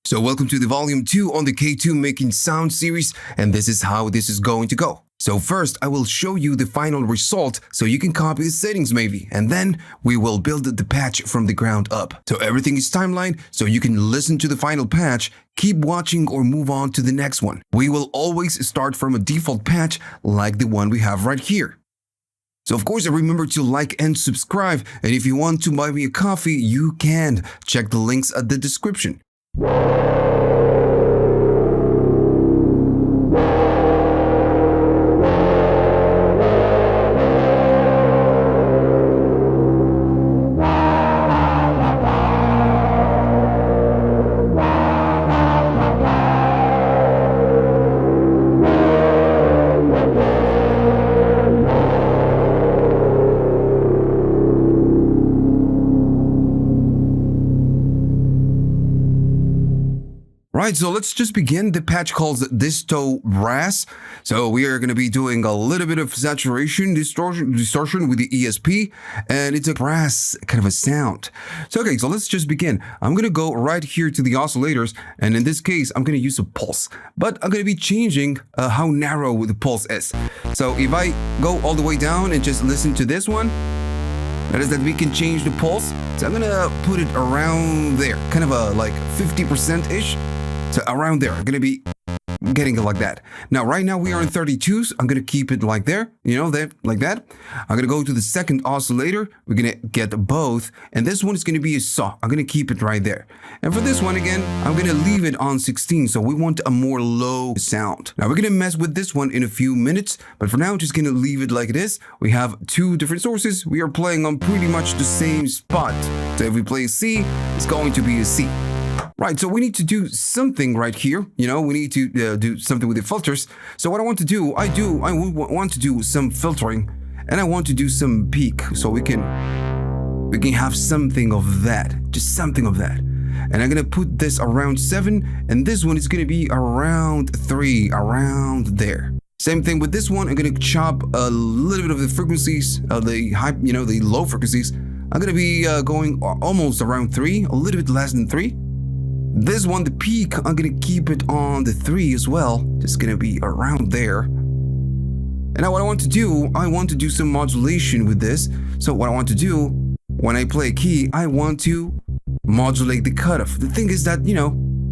So welcome to the volume 2 on the K2 Making Sound series, and this is how this is going to go. So first, I will show you the final result so you can copy the settings maybe, and then we will build the patch from the ground up. So everything is timelined, so you can listen to the final patch, keep watching or move on to the next one. We will always start from a default patch like the one we have right here. So of course, remember to like and subscribe, and if you want to buy me a coffee, you can. Check the links at the description. Right, so let's just begin. The patch calls Disto Brass. So we are going to be doing a little bit of saturation, distortion with the ESP, and it's a brass kind of a sound. So okay, so let's just begin. I'm going to go right here to the oscillators, and in this case, I'm going to use a pulse, but I'm going to be changing how narrow the pulse is. So if I go all the way down and just listen to this one, notice that we can change the pulse. So I'm going to put it around there, kind of a like 50%-ish. So around there, I'm going to be getting it like that. Now, right now we are in 32s. I'm going to keep it like there, like that. I'm going to go to the second oscillator. We're going to get both. And this one is going to be a saw. I'm going to keep it right there. And for this one again, I'm going to leave it on 16. So we want a more low sound. Now we're going to mess with this one in a few minutes. But for now, just going to leave it like it is. We have two different sources. We are playing on pretty much the same spot. So if we play a C, it's going to be a C. Right, so we need to do something right here. We need to do something with the filters. So what I want to do, I want to do some filtering, and I want to do some peak, so we can have something of that, just something of that. And I'm gonna put this around 7, and this one is gonna be around 3, around there. Same thing with this one. I'm gonna chop a little bit of the frequencies, the high, the low frequencies. I'm gonna be going almost around 3, a little bit less than 3. This one, the peak, I'm gonna keep it on the 3 as well. Just gonna be around there. And now what I want to do some modulation with this. So what I want to do, when I play a key, I want to modulate the cutoff. The thing is that,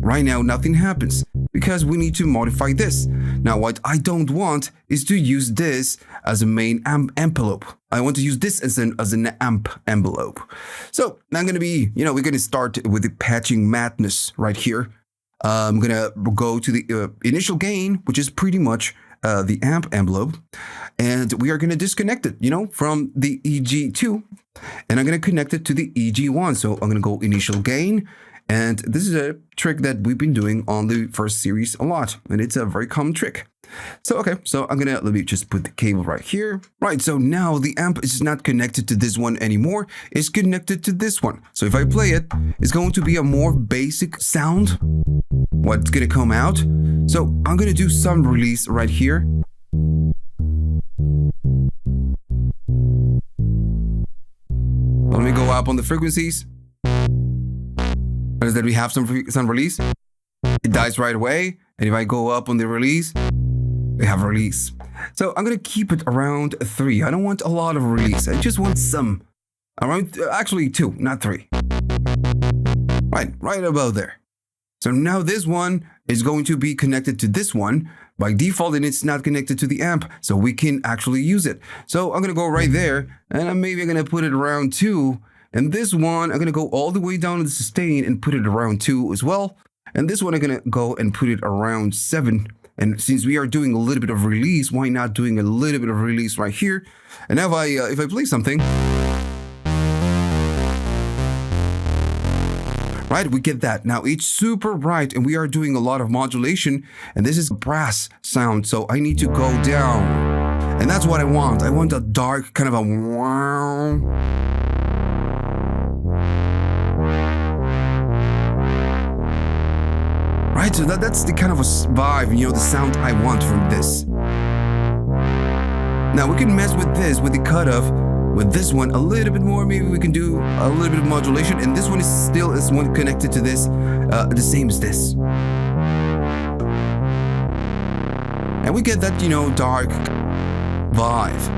right now nothing happens because we need to modify this. Now what I don't want is to use this as a main envelope. I want to use this as an amp envelope. So I'm going to be, we're going to start with the patching madness right here. I'm going to go to the initial gain, which is pretty much the amp envelope. And we are going to disconnect it, from the EG2. And I'm going to connect it to the EG1. So I'm going to go initial gain. And this is a trick that we've been doing on the first series a lot. And it's a very common trick. So, okay, so let me just put the cable right here. Right, so now the amp is not connected to this one anymore. It's connected to this one. So if I play it, it's going to be a more basic sound. What's going to come out. So I'm going to do some release right here. Let me go up on the frequencies. Notice that we have some release. It dies right away. And if I go up on the release, we have release. So I'm going to keep it around 3. I don't want a lot of release. I just want some. Around, actually 2, not 3. Right about there. So now this one is going to be connected to this one. By default, and it's not connected to the amp, so we can actually use it. So I'm going to go right there, and I'm going to put it around 2. And this one, I'm going to go all the way down to the sustain and put it around 2 as well. And this one, I'm going to go and put it around 7. And since we are doing a little bit of release, why not doing a little bit of release right here? And now if I play something, right, we get that. Now it's super bright and we are doing a lot of modulation, and this is a brass sound. So I need to go down, and that's what I want. I want a dark kind of a wow. Right, so that's the kind of a vibe, the sound I want from this. Now we can mess with this, with the cutoff, with this one a little bit more. Maybe we can do a little bit of modulation, and this one is still one connected to this, the same as this. And we get that, you know, dark vibe,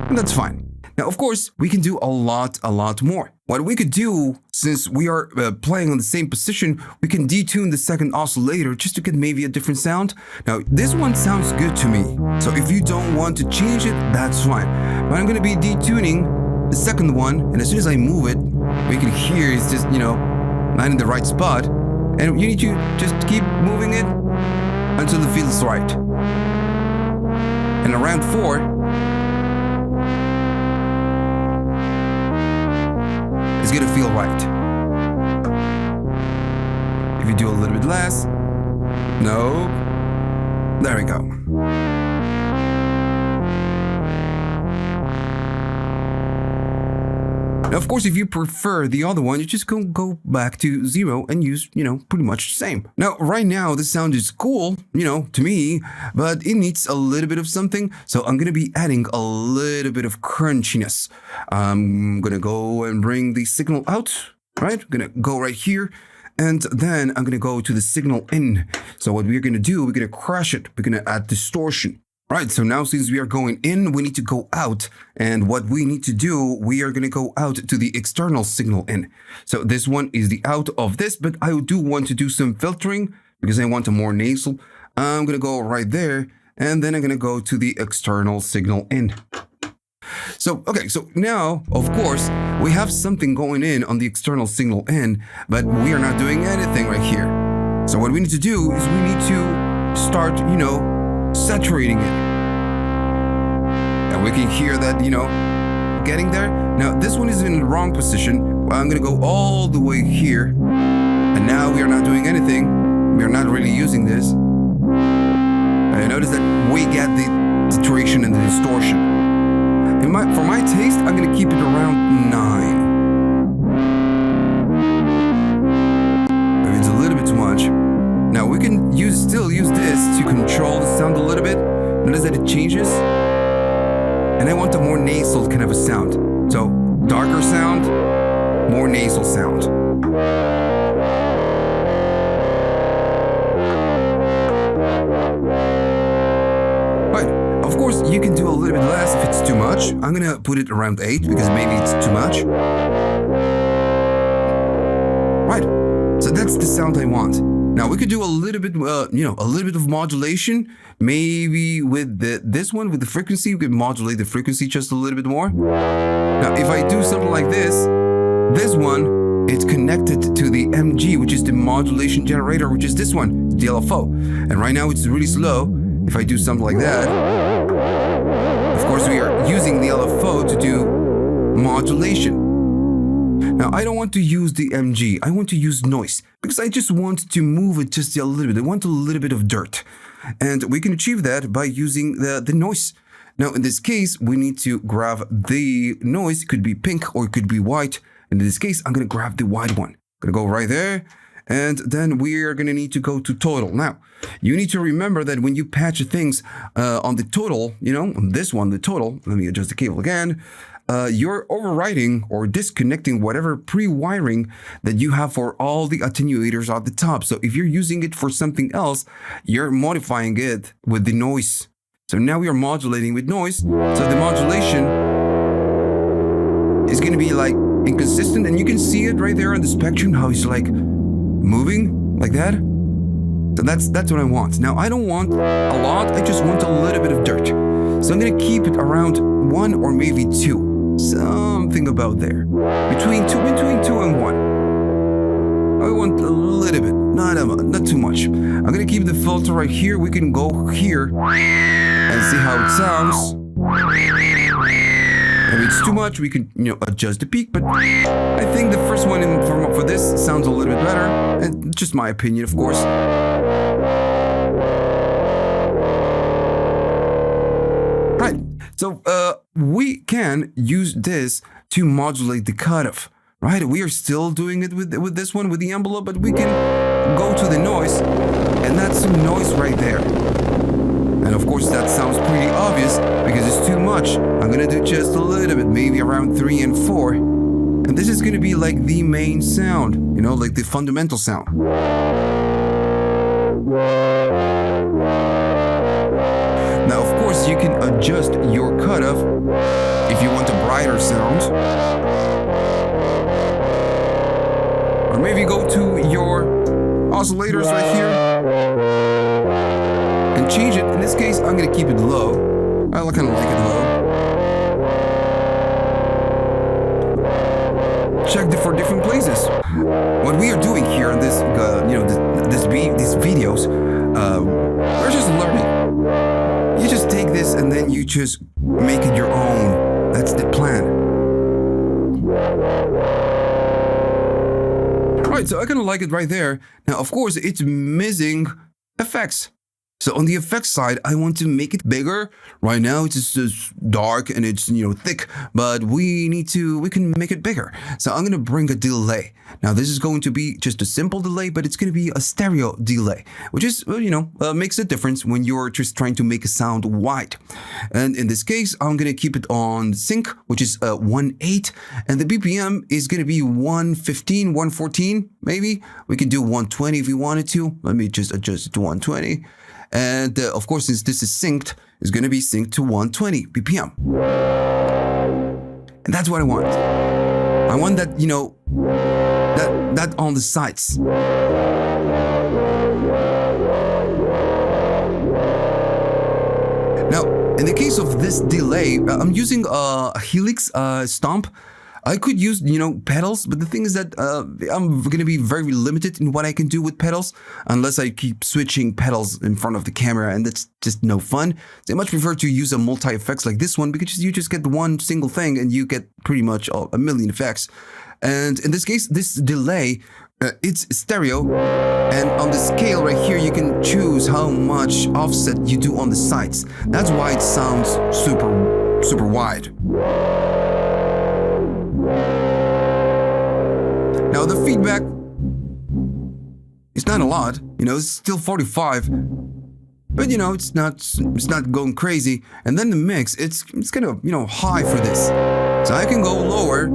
and that's fine. Now, of course, we can do a lot more. What we could do, since we are playing on the same position, we can detune the second oscillator just to get maybe a different sound. Now, this one sounds good to me. So if you don't want to change it, that's fine. But I'm going to be detuning the second one, and as soon as I move it, we can hear it's just, you know, not in the right spot. And you need to just keep moving it until it feels right. And around 4, it's gonna feel right. If you do a little bit less, no, there we go. Now, of course, if you prefer the other one, you just go back to 0 and use, you know, pretty much the same. Now, right now, the sound is cool, you know, to me, but it needs a little bit of something. So I'm going to be adding a little bit of crunchiness. I'm going to go and bring the signal out, right? I'm going to go right here. And then I'm going to go to the signal in. So what we're going to do, we're going to crush it. We're going to add distortion. Right, so now since we are going in, we need to go out. And what we need to do, we are going to go out to the external signal in. So this one is the out of this, but I do want to do some filtering because I want a more nasal. I'm going to go right there, and then I'm going to go to the external signal in. So, okay, so now, of course, we have something going in on the external signal in, but we are not doing anything right here. So what we need to do is we need to start, you know, saturating it. And we can hear that, you know, getting there. Now, this one is in the wrong position. I'm going to go all the way here. And now we are not doing anything. We are not really using this. And notice that we get the saturation and the distortion. For my taste, I'm going to keep it around 9. Maybe it's a little bit too much. Now we can still use this to control the sound a little bit. Notice that it changes. And I want a more nasal kind of a sound. So darker sound, more nasal sound. Right, of course you can do a little bit less if it's too much. I'm gonna put it around 8 because maybe it's too much. Right, so that's the sound I want. Now we could do a little bit, you know, a little bit of modulation. Maybe with this one, with the frequency, we could modulate the frequency just a little bit more. Now, if I do something like this one, it's connected to the MG, which is the modulation generator, which is this one, the LFO. And right now it's really slow. If I do something like that, of course we are using the LFO to do modulation. Now, I don't want to use the MG. I want to use noise because I just want to move it just a little bit. I want a little bit of dirt. And we can achieve that by using the noise. Now, in this case, we need to grab the noise. It could be pink or it could be white. And in this case, I'm going to grab the white one. I'm going to go right there. And then we are going to need to go to total. Now, you need to remember that when you patch things on the total, you know, on this one, the total, let me adjust the cable again. You're overriding or disconnecting whatever pre-wiring that you have for all the attenuators at the top. So if you're using it for something else, you're modifying it with the noise. So now we are modulating with noise. So the modulation is going to be like inconsistent, and you can see it right there on the spectrum, how it's like moving like that. So that's what I want. Now, I don't want a lot. I just want a little bit of dirt. So I'm going to keep it around 1 or maybe 2. Something about there. Between 2 and 1. I want a little bit, not too much. I'm going to keep the filter right here. We can go here and see how it sounds. If it's too much, we can, you know, adjust the peak. But I think the first one for this sounds a little bit better. And just my opinion, of course. Right. So we can use this to modulate the cutoff. Right? We are still doing it with this one, with the envelope, but we can go to the noise, and that's some noise right there. And of course, that sounds pretty obvious because it's too much. I'm gonna do just a little bit, maybe around around 3 and 4. And this is going to be like the main sound, you know, like the fundamental sound. Now, of course, you can adjust your cutoff if you want a brighter sound. Or maybe go to your oscillators right here and change it. In this case, I'm going to keep it low. I kind of like it low. Check for different places. What we are doing here in this, these videos, we're just learning. You just take this and then you just make it your own. That's the plan. Alright, so I kind of like it right there. Now, of course, it's missing effects. So on the effects side, I want to make it bigger. Right now, it's just dark and it's, thick, but we can make it bigger. So I'm going to bring a delay. Now, this is going to be just a simple delay, but it's going to be a stereo delay, which is, makes a difference when you're just trying to make a sound wide. And in this case, I'm going to keep it on sync, which is 1.8, and the BPM is going to be 115, 114, maybe. We can do 120 if you wanted to. Let me just adjust it to 120. And of course, since this is synced, it's going to be synced to 120 BPM. And that's what I want. I want that, that on the sides. Now, in the case of this delay, I'm using a Helix stomp. I could use, pedals, but the thing is that I'm going to be very limited in what I can do with pedals unless I keep switching pedals in front of the camera, and that's just no fun. So I much prefer to use a multi-effects like this one because you just get one single thing and you get pretty much a million effects. And in this case, this delay, it's stereo, and on the scale right here, you can choose how much offset you do on the sides. That's why it sounds super, super wide. Now the feedback is not a lot, it's still 45, but it's not going crazy. And then the mix, it's kind of high for this, so I can go lower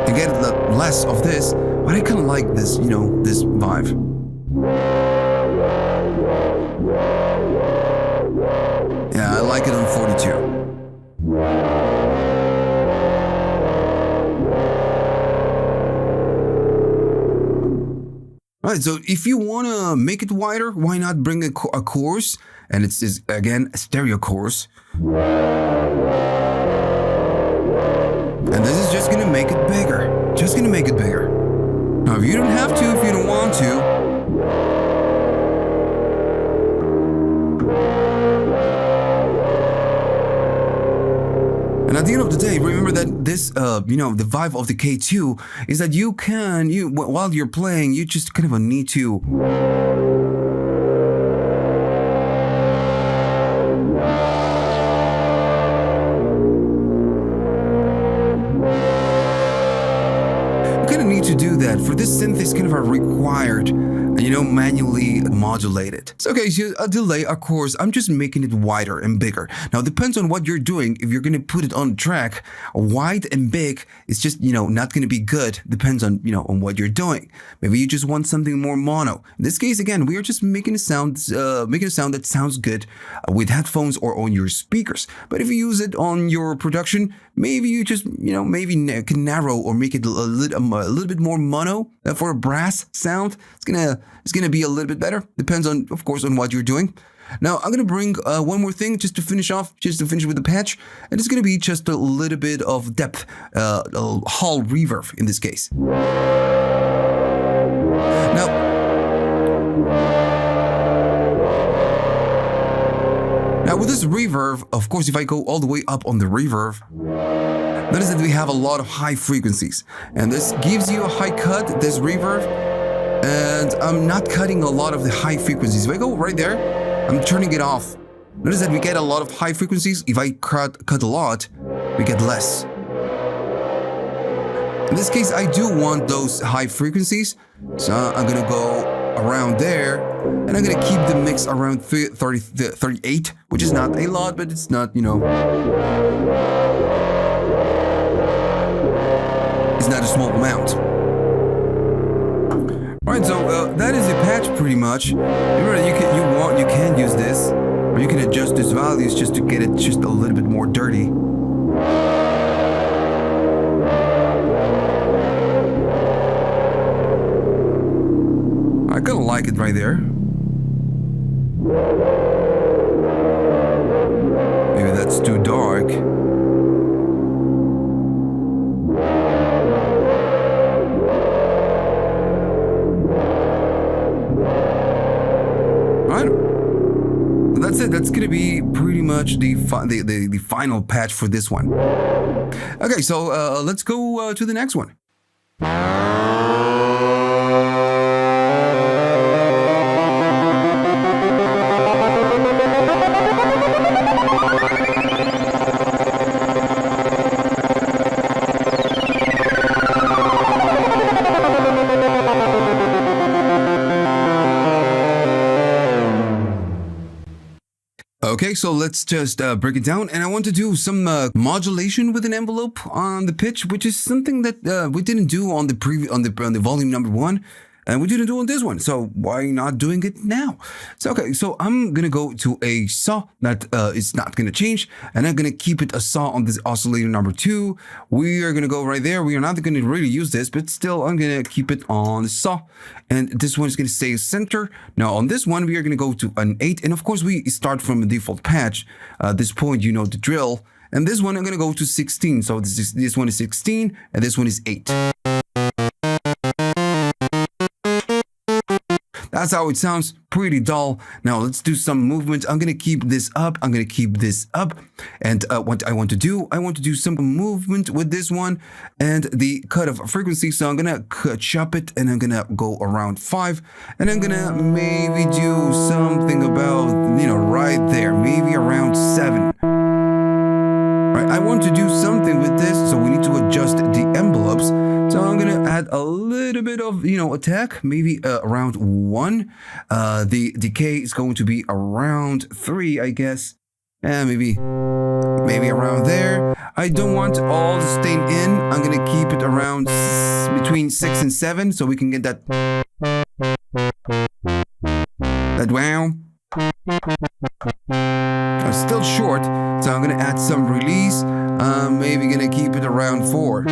to get less of this. But I kind of like this, this vibe. Yeah, I like it on 42. Alright, so if you want to make it wider, why not bring a chorus? And it's again, a stereo chorus. And this is just going to make it bigger. Just going to make it bigger. Now, if you don't have to, if you don't want to, and at the end of the day, remember that this, the vibe of the K2 is that while you're playing, you just kind of need to do that. For this synth, is kind of required, manually modulated. So okay, so a delay, of course, I'm just making it wider and bigger. Now, it depends on what you're doing. If you're going to put it on the track, wide and big, it's just, not going to be good. Depends on, on what you're doing. Maybe you just want something more mono. In this case, again, we are just making a sound that sounds good with headphones or on your speakers. But if you use it on your production, maybe you just, maybe can narrow or make it a little bit more mono for a brass sound. It's gonna be a little bit better. Depends on, of course, on what you're doing. Now, I'm gonna bring one more thing just to finish with the patch, and it's gonna be just a little bit of depth, a hall reverb in this case. Now with this reverb, of course, if I go all the way up on the reverb, notice that we have a lot of high frequencies, and this gives you a high cut, this reverb, and I'm not cutting a lot of the high frequencies. If I go right there, I'm turning it off. Notice that we get a lot of high frequencies. If I cut a lot, we get less. In this case, I do want those high frequencies, so I'm gonna go around there And I'm gonna keep the mix around 38, which is not a lot, but it's not, you know, it's not a small amount. Alright, so that is a patch pretty much. Remember, you can use this, or you can adjust these values just to get it just a little bit more dirty. I kind of like it right there. Maybe that's too dark. That's it. That's gonna be pretty much the final patch for this one. Okay, so let's go to the next one. Okay, so let's just break it down, and I want to do some modulation with an envelope on the pitch, which is something that we didn't do on the volume number 1, and we didn't do on this one. So why not doing it now? So okay, so I'm gonna go to a saw that is not gonna change, and I'm gonna keep it a saw on this oscillator number 2. We are gonna go right there. We are not gonna really use this, but still I'm gonna keep it on the saw, and this one is gonna stay center. Now on this one we are gonna go to an 8, and of course we start from a default patch. At this point you know the drill, and this one I'm gonna go to 16. So this one is 16, and this one is 8. That's how it sounds, pretty dull. Now let's do some movement. I'm gonna keep this up, I'm gonna keep this up. And what I want to do some movement with this one and the cut of frequency. So I'm gonna chop it, and I'm gonna go around 5. And I'm gonna maybe do something about, you know, right there, maybe around 7. Right, I want to do something with this, so we need to adjust the envelopes. So I'm gonna add a little bit of, you know, attack, maybe around 1. The decay is going to be around 3, I guess. And maybe around there. I don't want all the stain in. I'm gonna keep it around between 6 and 7, so we can get that wow. It's still short, so I'm gonna add some release. Maybe gonna keep it around 4.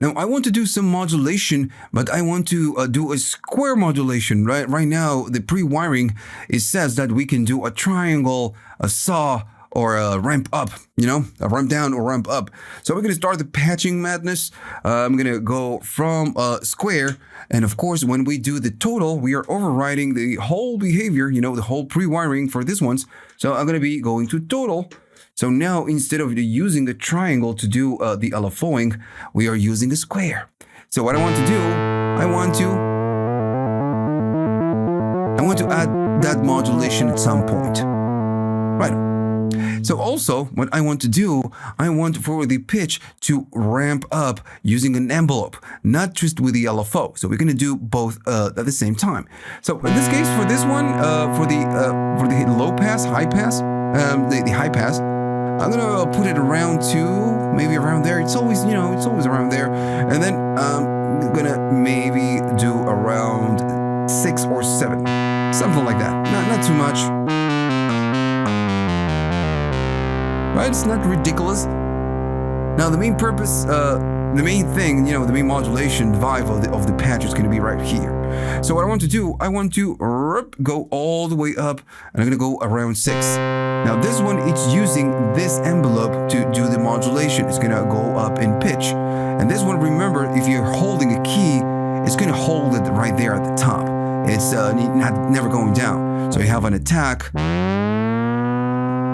Now I want to do some modulation, but I want to do a square modulation. Right now, the pre-wiring, it says that we can do a triangle, a saw, or a ramp up, you know, a ramp down or ramp up. So we're gonna start the patching madness. I'm gonna go from square, and of course, when we do the total, we are overriding the whole behavior, you know, the whole pre-wiring for this ones. So I'm gonna be going to total. So now, instead of using the triangle to do the LFOing, we are using a square. So what I want to do, I want to add that modulation at some point. Right. So also, what I want to do, I want for the pitch to ramp up using an envelope, not just with the LFO. So we're going to do both at the same time. So in this case, for this one, for the low pass, high pass, the high pass, I'm gonna put it around 2, maybe around there. It's always, you know, it's always around there. And then I'm gonna maybe do around 6 or 7, something like that. Not too much. Right? It's not ridiculous. Now the main purpose, the main thing, you know, the main modulation vibe of the patch is gonna be right here. So what I want to do, I want to go all the way up, and I'm gonna go around 6. Now this one, it's using this envelope to do the modulation. It's gonna go up in pitch. And this one, remember, if you're holding a key, it's gonna hold it right there at the top. It's never going down. So you have an attack.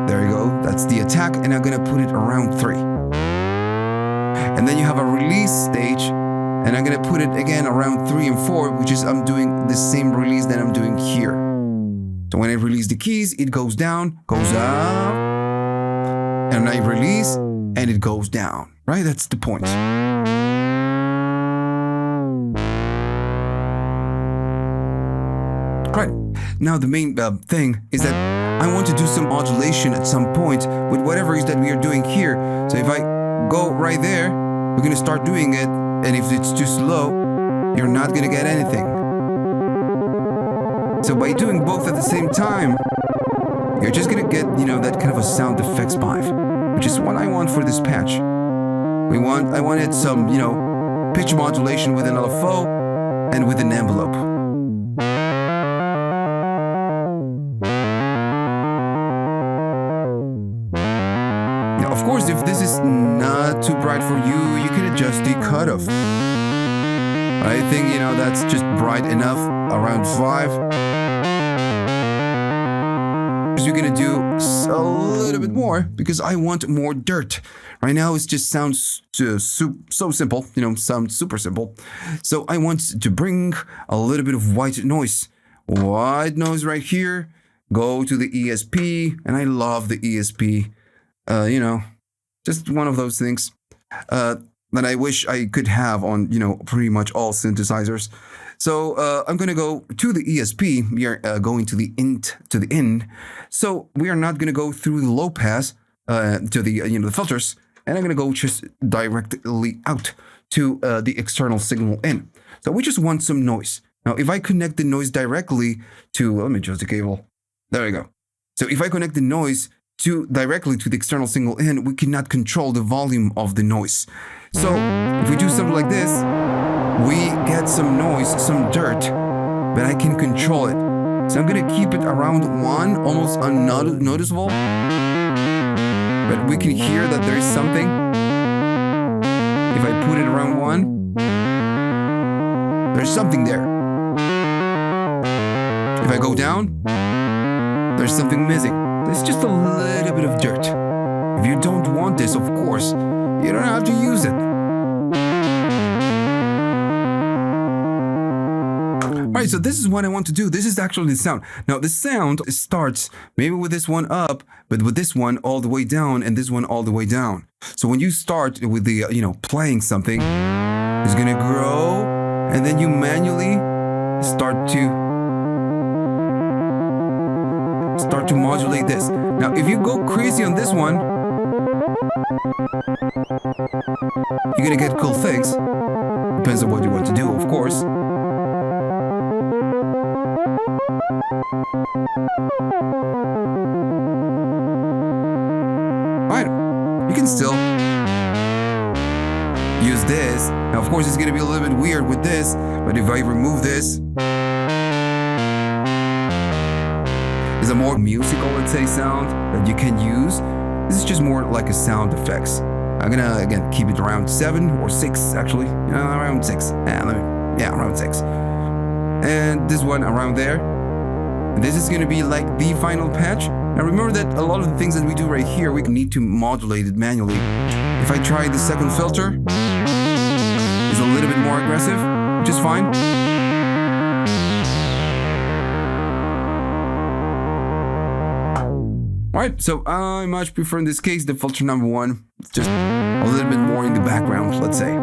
There you go, that's the attack, and I'm gonna put it around 3. And then you have a release stage, and I'm gonna put it again around 3 and 4, which is I'm doing the same release that I'm doing here. So when I release the keys, it goes down, goes up, and I release, and it goes down, right? That's the point. Right. Now the main thing is that I want to do some modulation at some point with whatever it is that we are doing here. So if I go right there, we're going to start doing it. And if it's too slow, you're not going to get anything. So by doing both at the same time, you're just going to get, that kind of a sound effects vibe, which is what I want for this patch. I wanted some, pitch modulation with an LFO and with an envelope. Now, of course, if this is not too bright for you, you can adjust the cutoff. I think, that's just bright enough, around 5. You're gonna do a little bit more because I want more dirt. Right now it just sounds so simple, sounds super simple. So I want to bring a little bit of white noise. White noise right here. Go to the ESP, and I love the ESP. Just one of those things that I wish I could have on, pretty much all synthesizers. So I'm going to go to the ESP. We are going to the in. So we are not going to go through the low pass to the the filters, and I'm going to go just directly out to the external signal in. So we just want some noise. Now, if I connect the noise directly to, let me adjust the cable. There we go. So if I connect the noise directly to the external signal in, we cannot control the volume of the noise. So if we do something like this, we get some noise, some dirt, but I can control it. So I'm going to keep it around 1, almost unnoticeable. But we can hear that there is something. If I put it around 1, there's something there. If I go down, there's something missing. There's just a little bit of dirt. If you don't want this, of course, you don't have to use it. Alright, so this is what I want to do. This is actually the sound. Now, the sound starts maybe with this one up, but with this one all the way down and this one all the way down. So when you start with the, playing something, it's going to grow, and then you manually start to modulate this. Now, if you go crazy on this one, you're going to get cool things. Depends on what you want to do, of course. Right, you can still use this. Now, of course, it's going to be a little bit weird with this, but if I remove this, there's a more musical, let's say, sound that you can use. This is just more like a sound effects. I'm gonna, again, keep it around 7 or 6, actually. Around 6. Around 6. And this one around there. And this is gonna be like the final patch. Now remember that a lot of the things that we do right here, we need to modulate it manually. If I try the second filter, it's a little bit more aggressive, which is fine. Alright, so I much prefer in this case the filter number 1, just a little bit more in the background, let's say.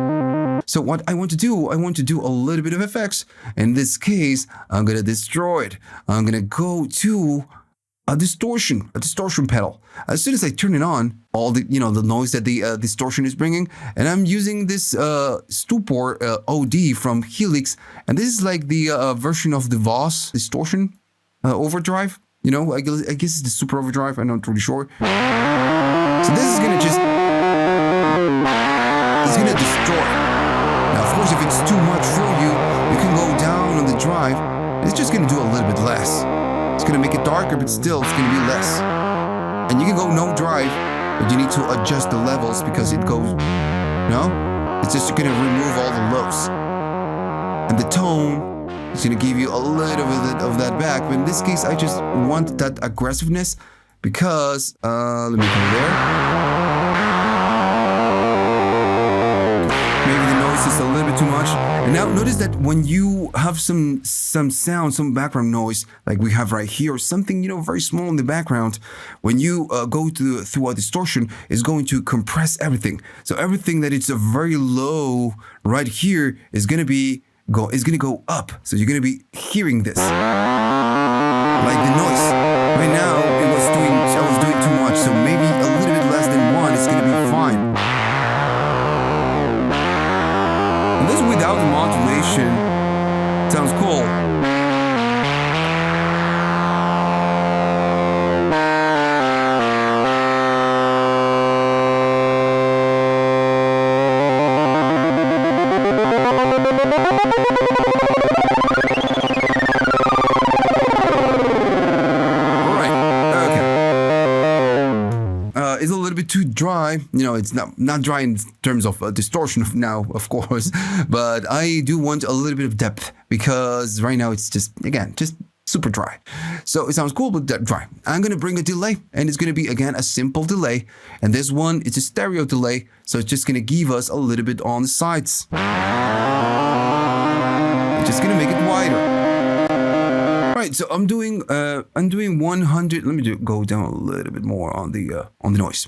So what I want to do a little bit of effects. In this case, I'm going to destroy it. I'm going to go to a distortion pedal. As soon as I turn it on, all the, the noise that the distortion is bringing, and I'm using this Stupor OD from Helix, and this is like the version of the Voss distortion overdrive. I guess it's the super overdrive. I'm not really sure. So this is gonna destroy. Now, of course, if it's too much for you, you can go down on the drive. It's just gonna do a little bit less. It's gonna make it darker, but still, it's gonna be less. And you can go no drive, but you need to adjust the levels because it goes. It's just gonna remove all the lows. And the tone. It's going to give you a little bit of that back, but in this case, I just want that aggressiveness because, let me go there. Maybe the noise is a little bit too much. And now notice that when you have some sound, some background noise, like we have right here, or something, very small in the background, when you go through a distortion, it's going to compress everything. So everything that it's a very low right here is going to go up. So you're going to be hearing this. like the noise. Right now, I was doing too much, so maybe a little bit less than 1 is gonna be fine. And this without the modulation sounds cool. It's a little bit too dry. You know, it's not dry in terms of distortion now, of course, but I do want a little bit of depth because right now it's just super dry. So it sounds cool, but dry. I'm going to bring a delay, and it's going to be, again, a simple delay. And this one, it's a stereo delay, so it's just going to give us a little bit on the sides. It's just going to make it wider. Right, so I'm doing 100. Let me go down a little bit more on the noise.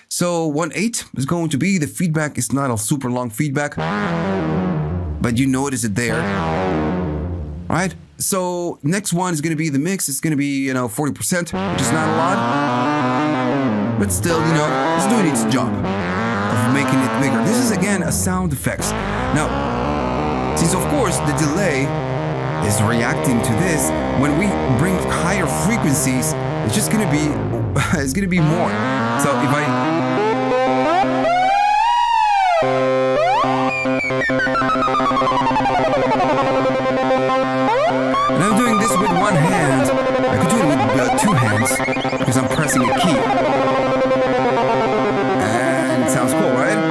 So 1/8 is going to be the feedback. It's not a super long feedback, but you notice it there. Right. So next one is going to be the mix. It's going to be 40%, which is not a lot, but still it's doing its job of making it bigger. This is again a sound effects. Now, since of course the delay is reacting to this, when we bring higher frequencies, it's just gonna be more. So if and I'm doing this with one hand, I could do it with 2 hands because I'm pressing a key, and it sounds cool, right?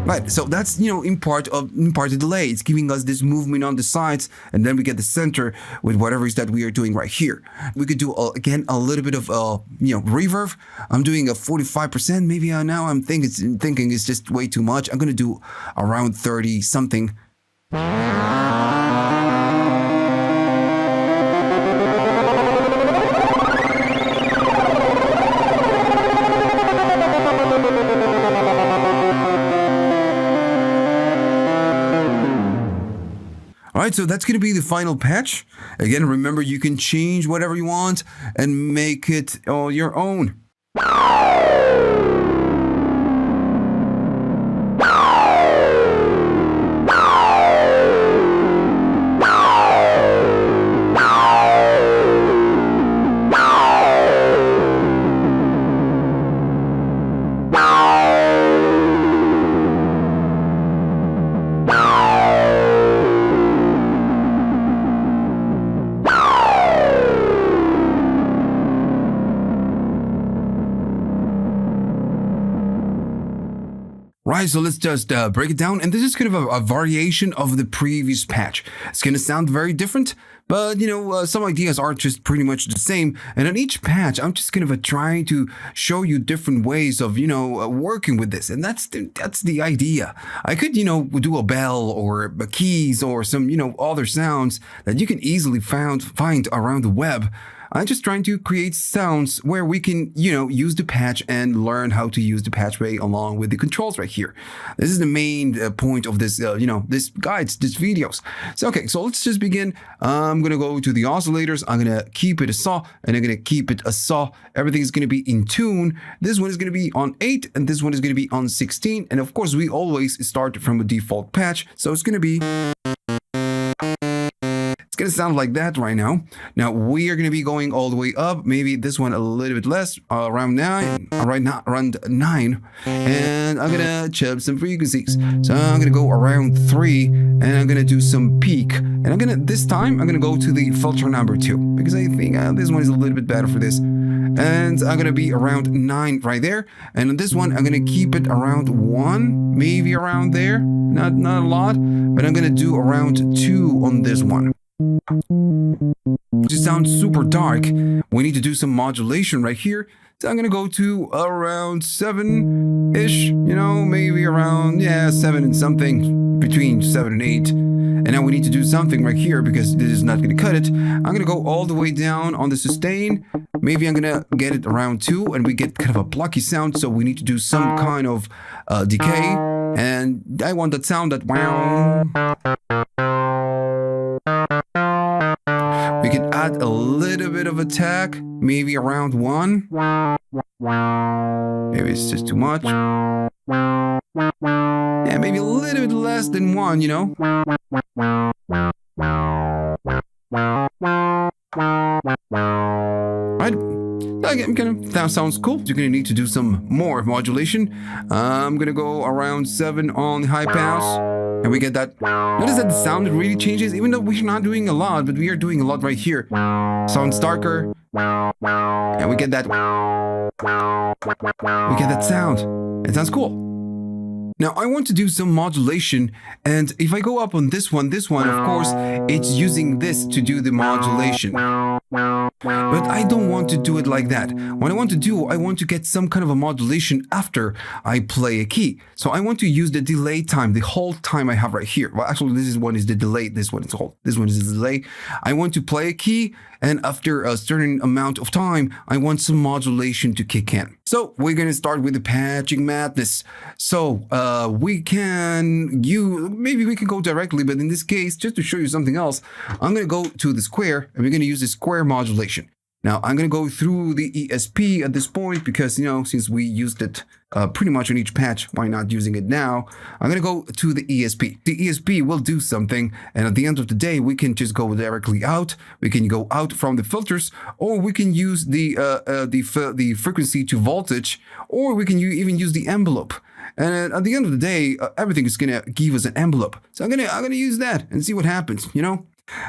Right, so that's in part the delay. It's giving us this movement on the sides, and then we get the center with whatever is that we are doing right here. We could do again a little bit of reverb. I'm doing a 45%. Maybe now I'm thinking it's just way too much. I'm gonna do around 30 something. Alright, so that's going to be the final patch. Again, remember you can change whatever you want and make it all your own. Right, so let's just break it down, and this is kind of a variation of the previous patch. It's going to sound very different, but some ideas are just pretty much the same. And on each patch, I'm just kind of trying to show you different ways of working with this, and that's the idea. I could do a bell or keys or some other sounds that you can easily find around the web. I'm just trying to create sounds where we can, use the patch and learn how to use the patchway along with the controls right here. This is the main point of this, this guides, this videos. So, okay, so let's just begin. I'm going to go to the oscillators. I'm going to keep it a saw, and I'm going to keep it a saw. Everything is going to be in tune. This one is going to be on 8, and this one is going to be on 16. And of course, we always start from a default patch. So it's going to be... Gonna sound like that right now. Now we are gonna be going all the way up. Maybe this one a little bit less, around 9, right now around 9, and I'm gonna chop some frequencies. So I'm gonna go around 3, and I'm gonna do some peak, and this time I'm gonna go to the filter number 2 because I think this one is a little bit better for this. And I'm gonna be around 9 right there, and on this one I'm gonna keep it around 1, maybe around there, not a lot, but I'm gonna do around 2 on this one. It just sounds super dark. We need to do some modulation right here. So I'm gonna go to around 7-ish, maybe around 7 and something, between 7 and 8. And now we need to do something right here because this is not gonna cut it. I'm gonna go all the way down on the sustain. Maybe I'm gonna get it around 2, and we get kind of a blocky sound, so we need to do some kind of decay. And I want that sound that wow. We attack, maybe around 1. Maybe it's just too much. Yeah, maybe a little bit less than 1, you know? Right? That sounds cool. You're gonna need to do some more modulation. I'm gonna go around 7 on the high pass. And we get that. Notice that the sound really changes, even though we're not doing a lot, but we are doing a lot right here. Sounds darker. And we get that. We get that sound. It sounds cool. Now I want to do some modulation, and if I go up on this one, of course, it's using this to do the modulation. But I don't want to do it like that. What I want to do, I want to get some kind of a modulation after I play a key. So I want to use the delay time, the hold time I have right here. Well, actually, this one is the delay, this one is hold, this one is the delay. I want to play a key, and after a certain amount of time, I want some modulation to kick in. So we're going to start with the patching madness. So maybe we can go directly, but in this case, just to show you something else, I'm going to go to the square, and we're going to use the square modulation. Now I'm going to go through the ESP at this point because, you know, since we used it pretty much on each patch, why not using it now? I'm going to go to the ESP. The ESP will do something, and at the end of the day, we can just go directly out. We can go out from the filters, or we can use the frequency to voltage, or we can even use the envelope. And at the end of the day, everything is going to give us an envelope. So I'm gonna use that and see what happens, you know?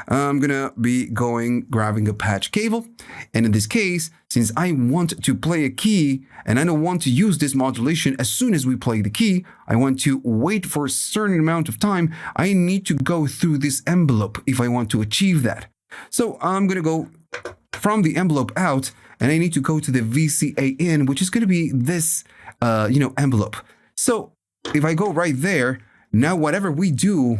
I'm gonna be grabbing a patch cable, and in this case, since I want to play a key and I don't want to use this modulation as soon as we play the key, I want to wait for a certain amount of time. I need to go through this envelope if I want to achieve that. So I'm gonna go from the envelope out, and I need to go to the VCA in, which is gonna be this envelope. So if I go right there, now whatever we do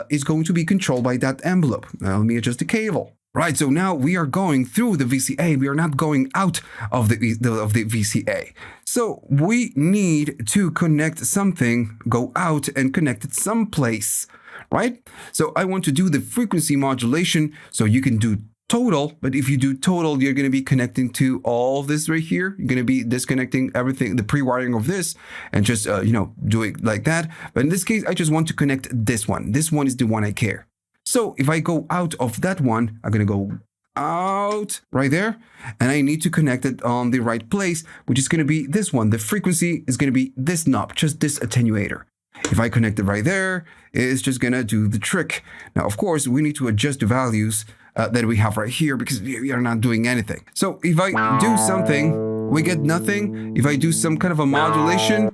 is going to be controlled by that envelope. Now let me adjust the cable. Right, so now we are going through the VCA. We are not going out of the VCA. So we need to connect something, go out and connect it someplace, right? So I want to do the frequency modulation. So you can do total, but if you do total, you're going to be connecting to all this right here. You're going to be disconnecting everything, the pre-wiring of this, and just, do it like that. But in this case, I just want to connect this one. This one is the one I care. So if I go out of that one, I'm going to go out right there, and I need to connect it on the right place, which is going to be this one. The frequency is going to be this knob, just this attenuator. If I connect it right there, it's just going to do the trick. Now, of course, we need to adjust the values that we have right here because we are not doing anything. So if I do something, we get nothing. If I do some kind of a modulation,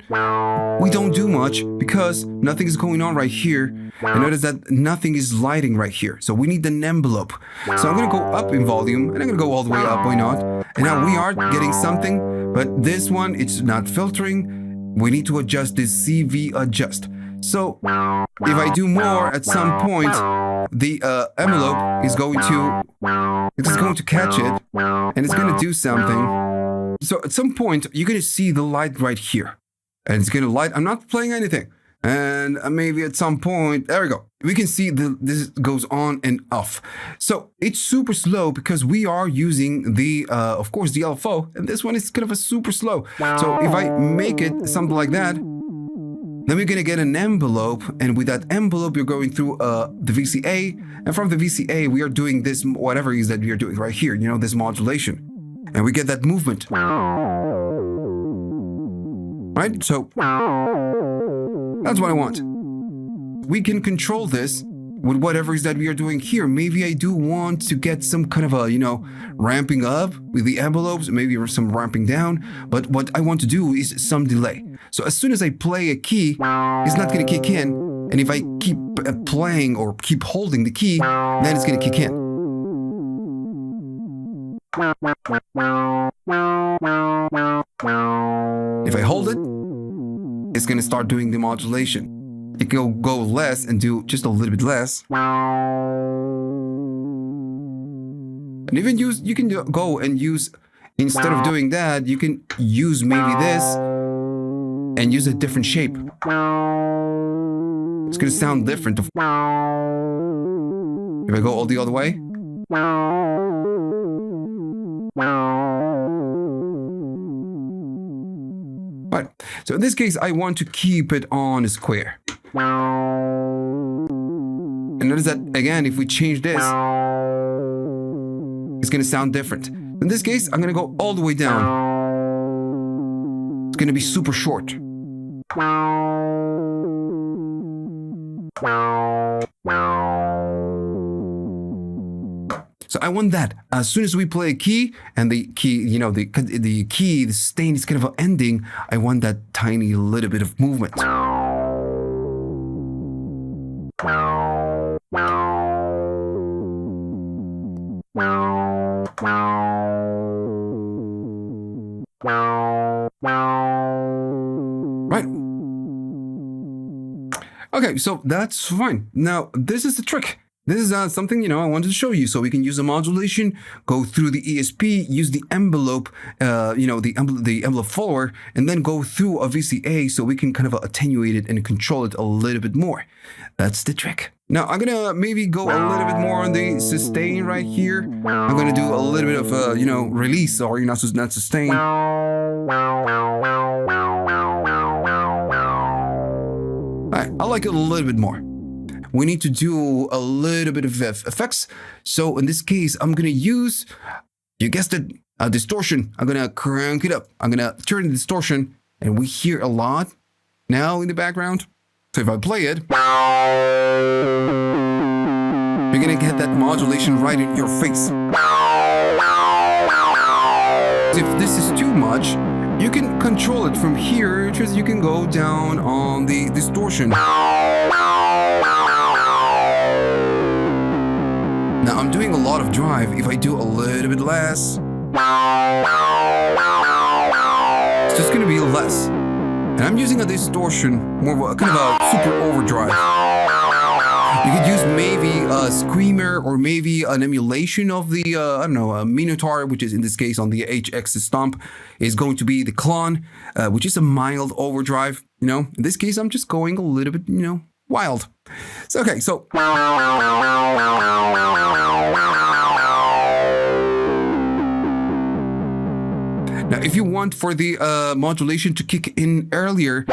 we don't do much because nothing is going on right here. And notice that nothing is lighting right here. So we need an envelope. So I'm going to go up in volume, and I'm going to go all the way up, why not? And now we are getting something, but this one, it's not filtering. We need to adjust this CV adjust. So if I do more at some point, the envelope is going to catch it, and it's going to do something. So at some point, you're going to see the light right here, and it's going to light. I'm not playing anything. And maybe at some point, there we go. We can see this goes on and off. So it's super slow because we are using the, of course, the LFO, and this one is kind of a super slow. So if I make it something like that, then we're going to get an envelope, and with that envelope, you're going through the VCA, and from the VCA, we are doing this, whatever it is that we are doing right here, you know, this modulation, and we get that movement. Right? So that's what I want. We can control this with whatever it is that we are doing here. Maybe I do want to get some kind of a, ramping up with the envelopes, maybe some ramping down. But what I want to do is some delay. So as soon as I play a key, it's not going to kick in. And if I keep playing or keep holding the key, then it's going to kick in. If I hold it, it's going to start doing the modulation. It can go less and do just a little bit less. And even you can go and use, instead of doing that, you can use maybe this and use a different shape. It's going to sound different. If I go all the other way. Right, so in this case, I want to keep it on a square. And notice that, again, if we change this, it's going to sound different. In this case, I'm going to go all the way down. It's going to be super short. So I want that. As soon as we play a key, and the key, you know, the key, the stain is kind of ending, I want that tiny little bit of movement. Right. Okay, so that's fine. Now, this is the trick. This is something, you know, I wanted to show you. So we can use a modulation, go through the ESP, use the envelope, you know, the envelope follower, and then go through a VCA so we can kind of attenuate it and control it a little bit more. That's the trick. Now, I'm going to maybe go a little bit more on the sustain right here. I'm going to do a little bit of, you know, release, or not sustain. I like it a little bit more. We need to do a little bit of effects. So in this case, I'm going to use, you guessed it, a distortion. I'm going to crank it up. I'm going to turn the distortion, and we hear a lot now in the background. So if I play it, you're going to get that modulation right in your face. If this is too much, you can control it from here. Just you can go down on the distortion. Now I'm doing a lot of drive. If I do a little bit less, it's just gonna be less. And I'm using a distortion, more of kind of a super overdrive. You could use maybe a screamer or maybe an emulation of the, I don't know, a Minotaur, which is in this case on the HX stomp, is going to be the clone, which is a mild overdrive. You know, in this case, I'm just going a little bit, you know, wild. So, okay, so. Now, if you want for the modulation to kick in earlier,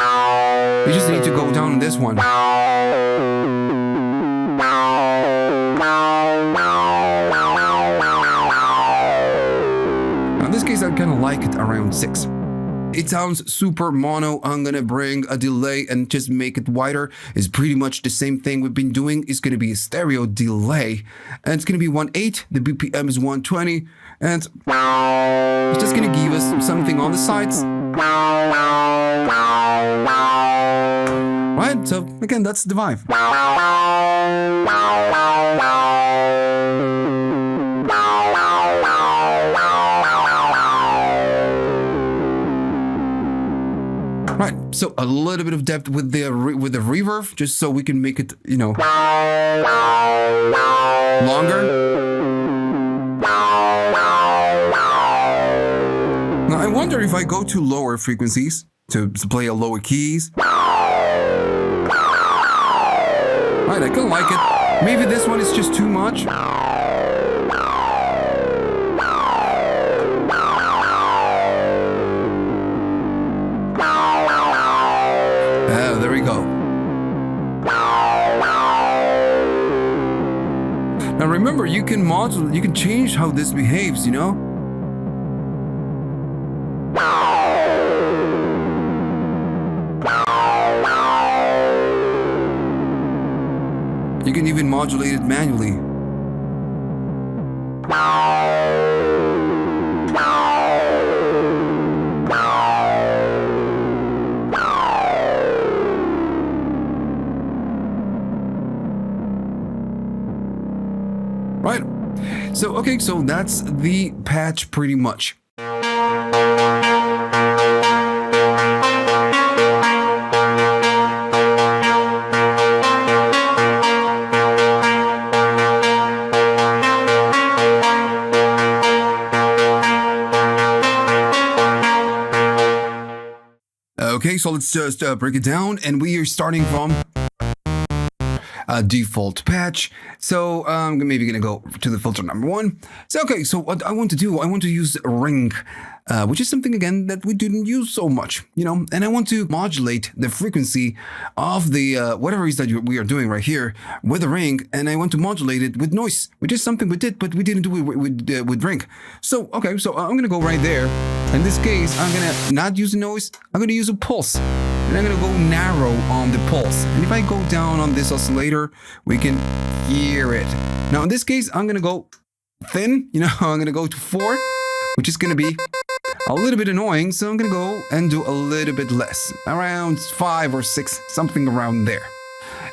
you just need to go down on this one. Now, in this case, I kind of like it around 6. It sounds super mono. I'm gonna bring a delay and just make it wider. It's pretty much the same thing we've been doing. It's gonna be a stereo delay, and it's gonna be 1.8. The BPM is 120, and it's just gonna give us something on the sides. Right? So again, that's the vibe. Right, so a little bit of depth with the reverb, just so we can make it, you know, longer. Now I wonder if I go to lower frequencies to play a lower keys. Right, I kind of like it. Maybe this one is just too much. There we go. Now remember, you can modulate, you can change how this behaves, you know? You can even modulate it manually. Right. So, okay, so that's the patch pretty much. Okay, so let's just break it down, and we are starting from default patch. So I'm maybe gonna go to the filter number 1. So okay, so what I want to do, I want to use ring, which is something again that we didn't use so much, you know, and I want to modulate the frequency of the whatever it is that we are doing right here with a ring, and I want to modulate it with noise, which is something we did, but we didn't do it with ring. So okay, so I'm gonna go right there. In this case, I'm gonna not use a noise, I'm gonna use a pulse. And I'm gonna go narrow on the pulse. And if I go down on this oscillator, we can hear it. Now in this case, I'm gonna go thin, you know, I'm gonna go to 4, which is gonna be a little bit annoying. So I'm gonna go and do a little bit less, around 5 or 6, something around there.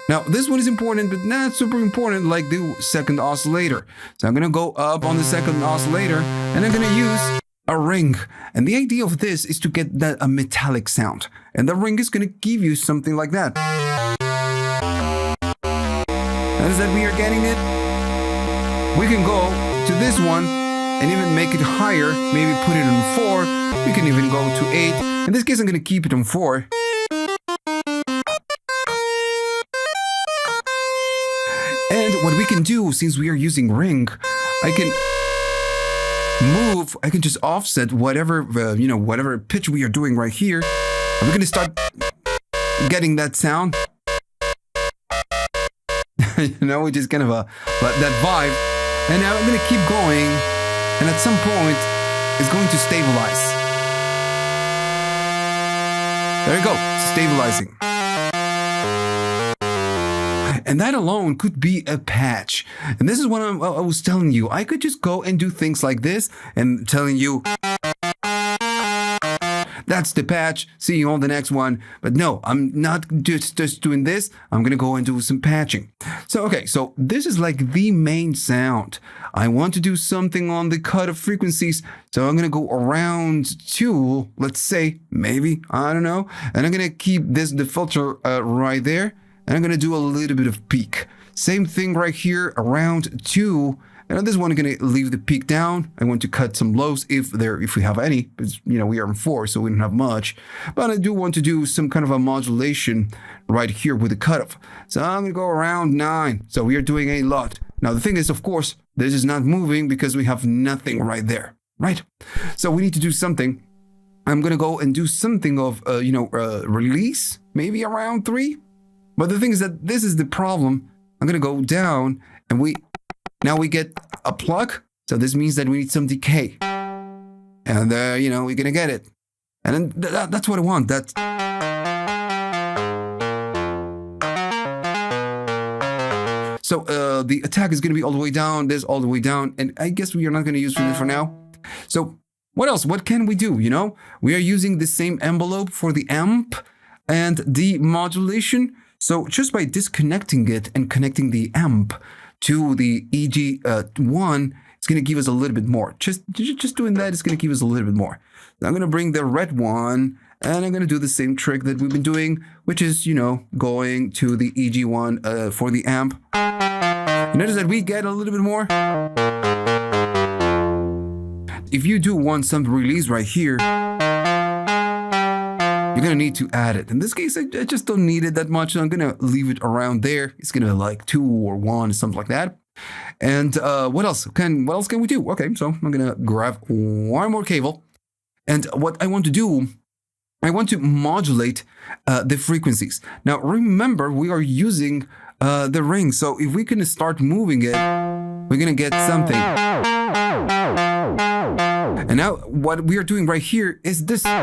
Now this one is important, but not super important like the second oscillator. So I'm gonna go up on the second oscillator and I'm gonna use a ring. And the idea of this is to get that a metallic sound. And the ring is going to give you something like that. Notice that we are getting it. We can go to this one and even make it higher. Maybe put it on 4. We can even go to 8. In this case, I'm going to keep it on 4. And what we can do, since we are using ring, I can move, I can just offset whatever, you know, whatever pitch we are doing right here. And we're going to start getting that sound. You know, which is kind of that vibe. And now I'm going to keep going. And at some point, it's going to stabilize. There you go, stabilizing. And that alone could be a patch. And this is what I was telling you. I could just go and do things like this and telling you, that's the patch, see you on the next one. But no, I'm not just doing this. I'm going to go and do some patching. So, okay, so this is like the main sound. I want to do something on the cut of frequencies. So I'm going to go around 2, let's say, maybe, I don't know. And I'm going to keep the filter right there. And I'm going to do a little bit of peak. Same thing right here, around 2. And on this one, I'm going to leave the peak down. I want to cut some lows if we have any. Because, you know, we are in 4, so we don't have much. But I do want to do some kind of a modulation right here with the cutoff. So I'm going to go around 9. So we are doing a lot. Now, the thing is, of course, this is not moving because we have nothing right there, right? So we need to do something. I'm going to go and do something of, release, maybe around 3. But the thing is that this is the problem. I'm going to go down and now we get a plug. So this means that we need some decay. And, we're going to get it. And then that's what I want. So the attack is going to be all the way down. This all the way down. And I guess we are not going to use it for now. So what else? What can we do? You know, we are using the same envelope for the amp and the modulation. So just by disconnecting it and connecting the amp to the EG1, it's going to give us a little bit more. Just doing that is going to give us a little bit more. I'm going to bring the red one, and I'm going to do the same trick that we've been doing, which is, going to the EG1 for the amp. You notice that we get a little bit more. If you do want some release right here, you're going to need to add it. In this case, I just don't need it that much. So I'm going to leave it around there. It's going to like 2 or 1, something like that. And what else can we do? Okay, so I'm going to grab one more cable. And what I want to do, I want to modulate the frequencies. Now, remember, we are using the ring. So if we can start moving it, we're going to get something. And now what we are doing right here is this. But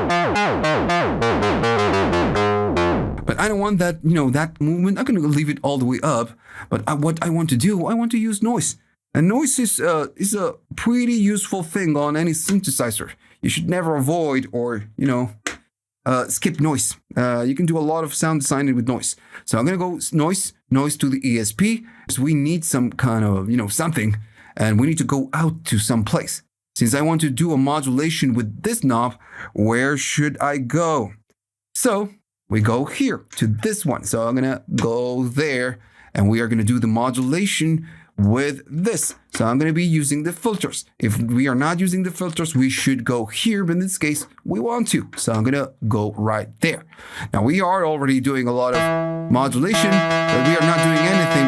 I don't want that, that movement. I'm going to leave it all the way up. But what I want to do, I want to use noise. And noise is a pretty useful thing on any synthesizer. You should never avoid or, skip noise. You can do a lot of sound designing with noise. So I'm going to go noise to the ESP. So we need some kind of, something. And we need to go out to some place. Since I want to do a modulation with this knob, where should I go? So we go here to this one. So I'm going to go there and we are going to do the modulation with this. So I'm going to be using the filters. If we are not using the filters, we should go here. But in this case, we want to. So I'm going to go right there. Now we are already doing a lot of modulation, but we are not doing anything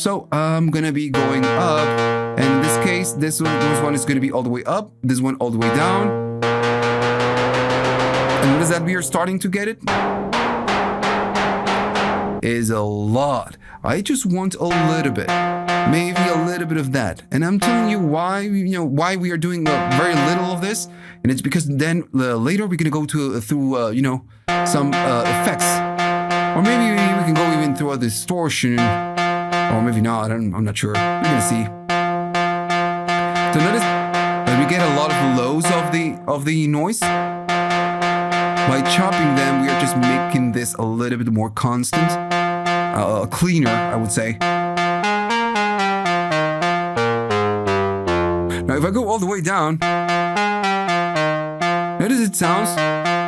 So I'm gonna be going up, and in this case, this one is gonna be all the way up, this one all the way down. And what is that we are starting to get it? Is a lot. I just want a little bit, maybe a little bit of that. And I'm telling you why, why we are doing very little of this. And it's because then later we're gonna go through some effects, or maybe we can go even through a distortion, or maybe not. I'm not sure. We're gonna see. So notice that we get a lot of lows of the noise. By chopping them, we are just making this a little bit more constant, cleaner, I would say. Now, if I go all the way down, notice it sounds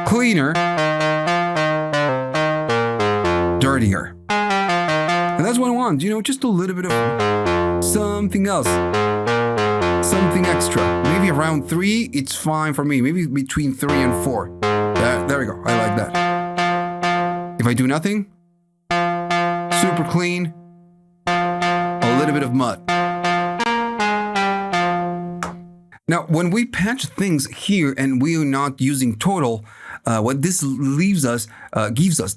cleaner, dirtier. And that's what I want, just a little bit of something else, something extra. Maybe around 3, it's fine for me. Maybe between 3 and 4. There we go. I like that. If I do nothing, super clean, a little bit of mud. Now, when we patch things here and we are not using total, what this gives us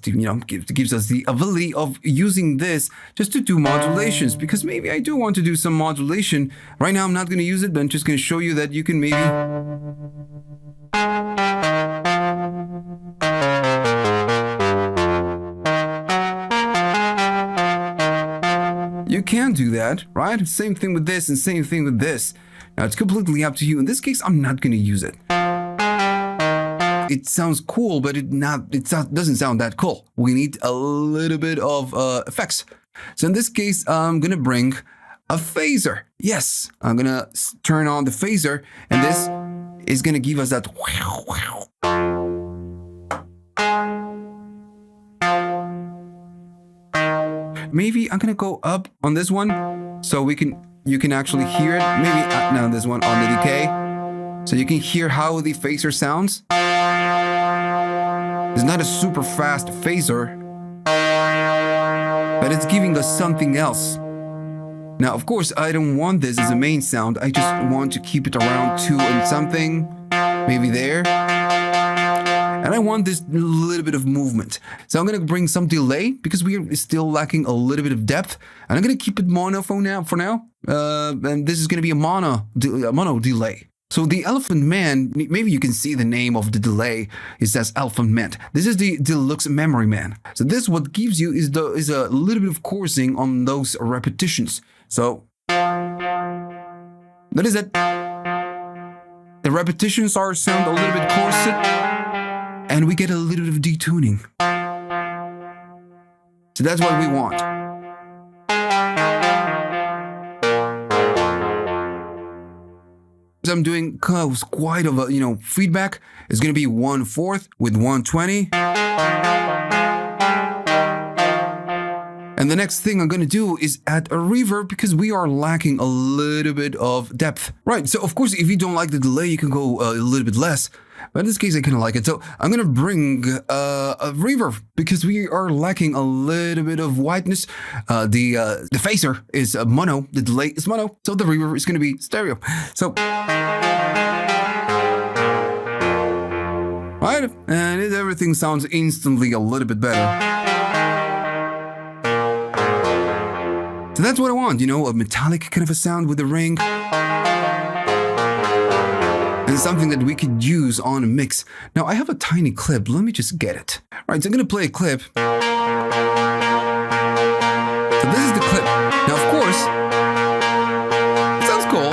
the ability of using this just to do modulations, because maybe I do want to do some modulation. Right now, I'm not going to use it, but I'm just going to show you that you can maybe. You can do that, right? Same thing with this and same thing with this. Now, it's completely up to you. In this case, I'm not going to use it. It sounds cool, but it doesn't sound that cool. We need a little bit of effects. So in this case, I'm going to bring a phaser. Yes, I'm going to turn on the phaser, and this is going to give us that wow, wow. Maybe I'm gonna go up on this one so you can actually hear it. Maybe now this one on the decay, so you can hear how the phaser sounds. It's not a super fast phaser, but it's giving us something else. Now, of course, I don't want this as a main sound. I just want to keep it around 2 and something, maybe there. And I want this little bit of movement. So I'm going to bring some delay because we are still lacking a little bit of depth. And I'm going to keep it mono for now. And this is going to be a mono delay. So the Elephant Man, maybe you can see the name of the delay. It says Elephant Man. This is the Deluxe Memory Man. So this what gives you is a little bit of coursing on those repetitions. So that is it. The repetitions sound a little bit coarse. And we get a little bit of detuning. So that's what we want. So I'm doing quite of a, feedback. It's going to be 1/4 with 120. And the next thing I'm going to do is add a reverb because we are lacking a little bit of depth. Right, so of course, if you don't like the delay, you can go a little bit less. But in this case, I kind of like it. So I'm going to bring a reverb because we are lacking a little bit of whiteness. The phaser is mono, the delay is mono, so the reverb is going to be stereo. So, right, and everything sounds instantly a little bit better. So that's what I want, a metallic kind of a sound with the ring. And something that we could use on a mix. Now, I have a tiny clip. Let me just get it. All right, so I'm going to play a clip. So this is the clip. Now, of course, it sounds cool.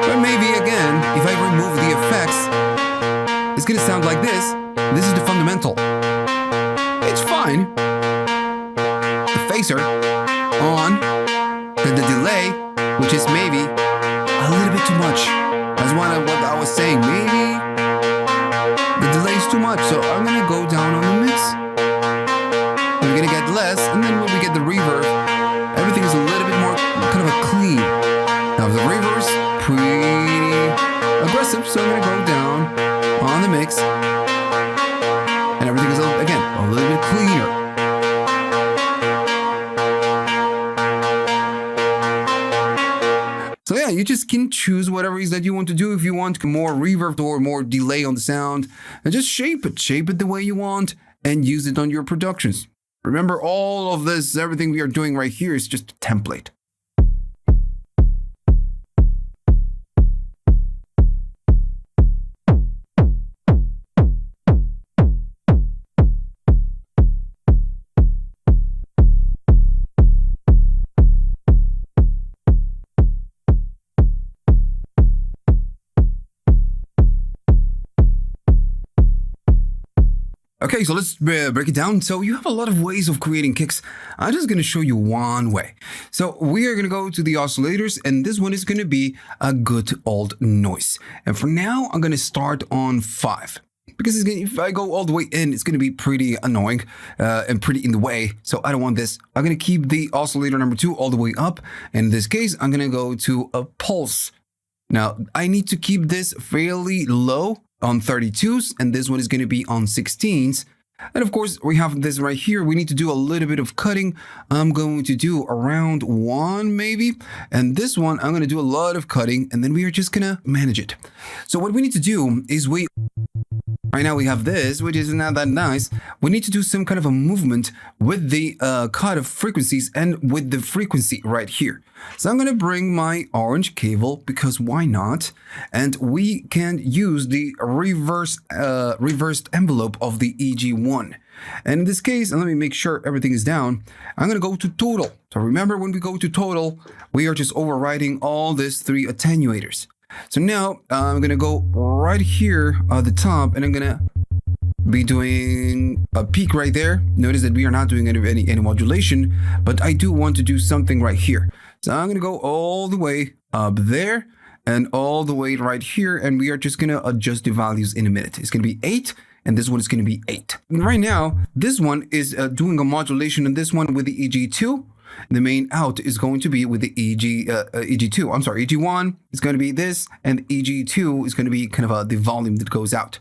But maybe, again, if I remove the effects, it's going to sound like this. This is the fundamental. It's fine. Phaser on the delay, which is maybe a little bit too much. That's what I was saying. Maybe the delay is too much, so I'm gonna go down on the mix. And we're gonna get less, and then when we get the reverb, everything is a little bit more kind of a clean. Now the reverb is pretty aggressive, so I'm gonna go down on the mix, and everything is again a little bit cleaner. yeah, you just can choose whatever it is that you want to do. If you want more reverb or more delay on the sound, and just shape it the way you want and use it on your productions. Remember, all of this, everything we are doing right here is just a template. Okay, so let's break it down. So you have a lot of ways of creating kicks. I'm just going to show you one way. So we are going to go to the oscillators, and this one is going to be a good old noise. And for now, I'm going to start on 5. Because if I go all the way in, it's going to be pretty annoying and pretty in the way. So I don't want this. I'm going to keep the oscillator number 2 all the way up. And in this case, I'm going to go to a pulse. Now, I need to keep this fairly low on 32s, and this one is going to be on 16s. And of course, we have this right here. We need to do a little bit of cutting. I'm going to do around 1 maybe. And this one, I'm going to do a lot of cutting, and then we are just going to manage it. So what we need to do is right now we have this, which is not that nice. We need to do some kind of a movement with the cut of frequencies and with the frequency right here. So I'm going to bring my orange cable, because why not? And we can use the reversed envelope of the EG1. And in this case, and let me make sure everything is down, I'm going to go to total. So remember, when we go to total, we are just overriding all these 3 attenuators. So now I'm going to go right here at the top, and I'm going to be doing a peak right there. Notice that we are not doing any modulation, but I do want to do something right here. So I'm going to go all the way up there and all the way right here, and we are just going to adjust the values in a minute. It's going to be 8, and this one is going to be 8. And right now, this one is doing a modulation, and this one with the EG2. The main out is going to be with the EG2. I'm sorry, EG1 is going to be this, and EG2 is going to be kind of the volume that goes out.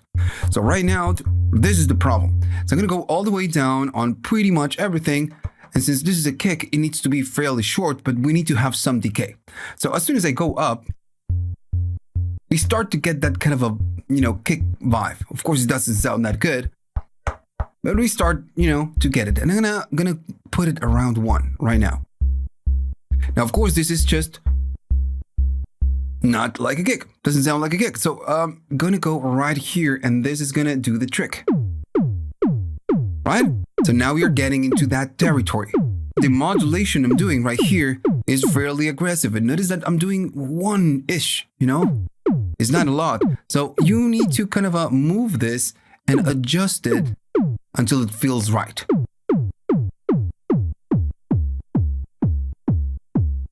So right now, this is the problem. So I'm going to go all the way down on pretty much everything. And since this is a kick, it needs to be fairly short, but we need to have some decay. So as soon as I go up, we start to get that kind of a, kick vibe. Of course, it doesn't sound that good, but we start, to get it. And I'm gonna put it around 1 right now. Now, of course, this is just not like a kick. Doesn't sound like a kick. So I'm gonna go right here, and this is gonna do the trick. Right? So now we are getting into that territory. The modulation I'm doing right here is fairly aggressive. And notice that I'm doing 1-ish, It's not a lot. So you need to kind of move this and adjust it until it feels right.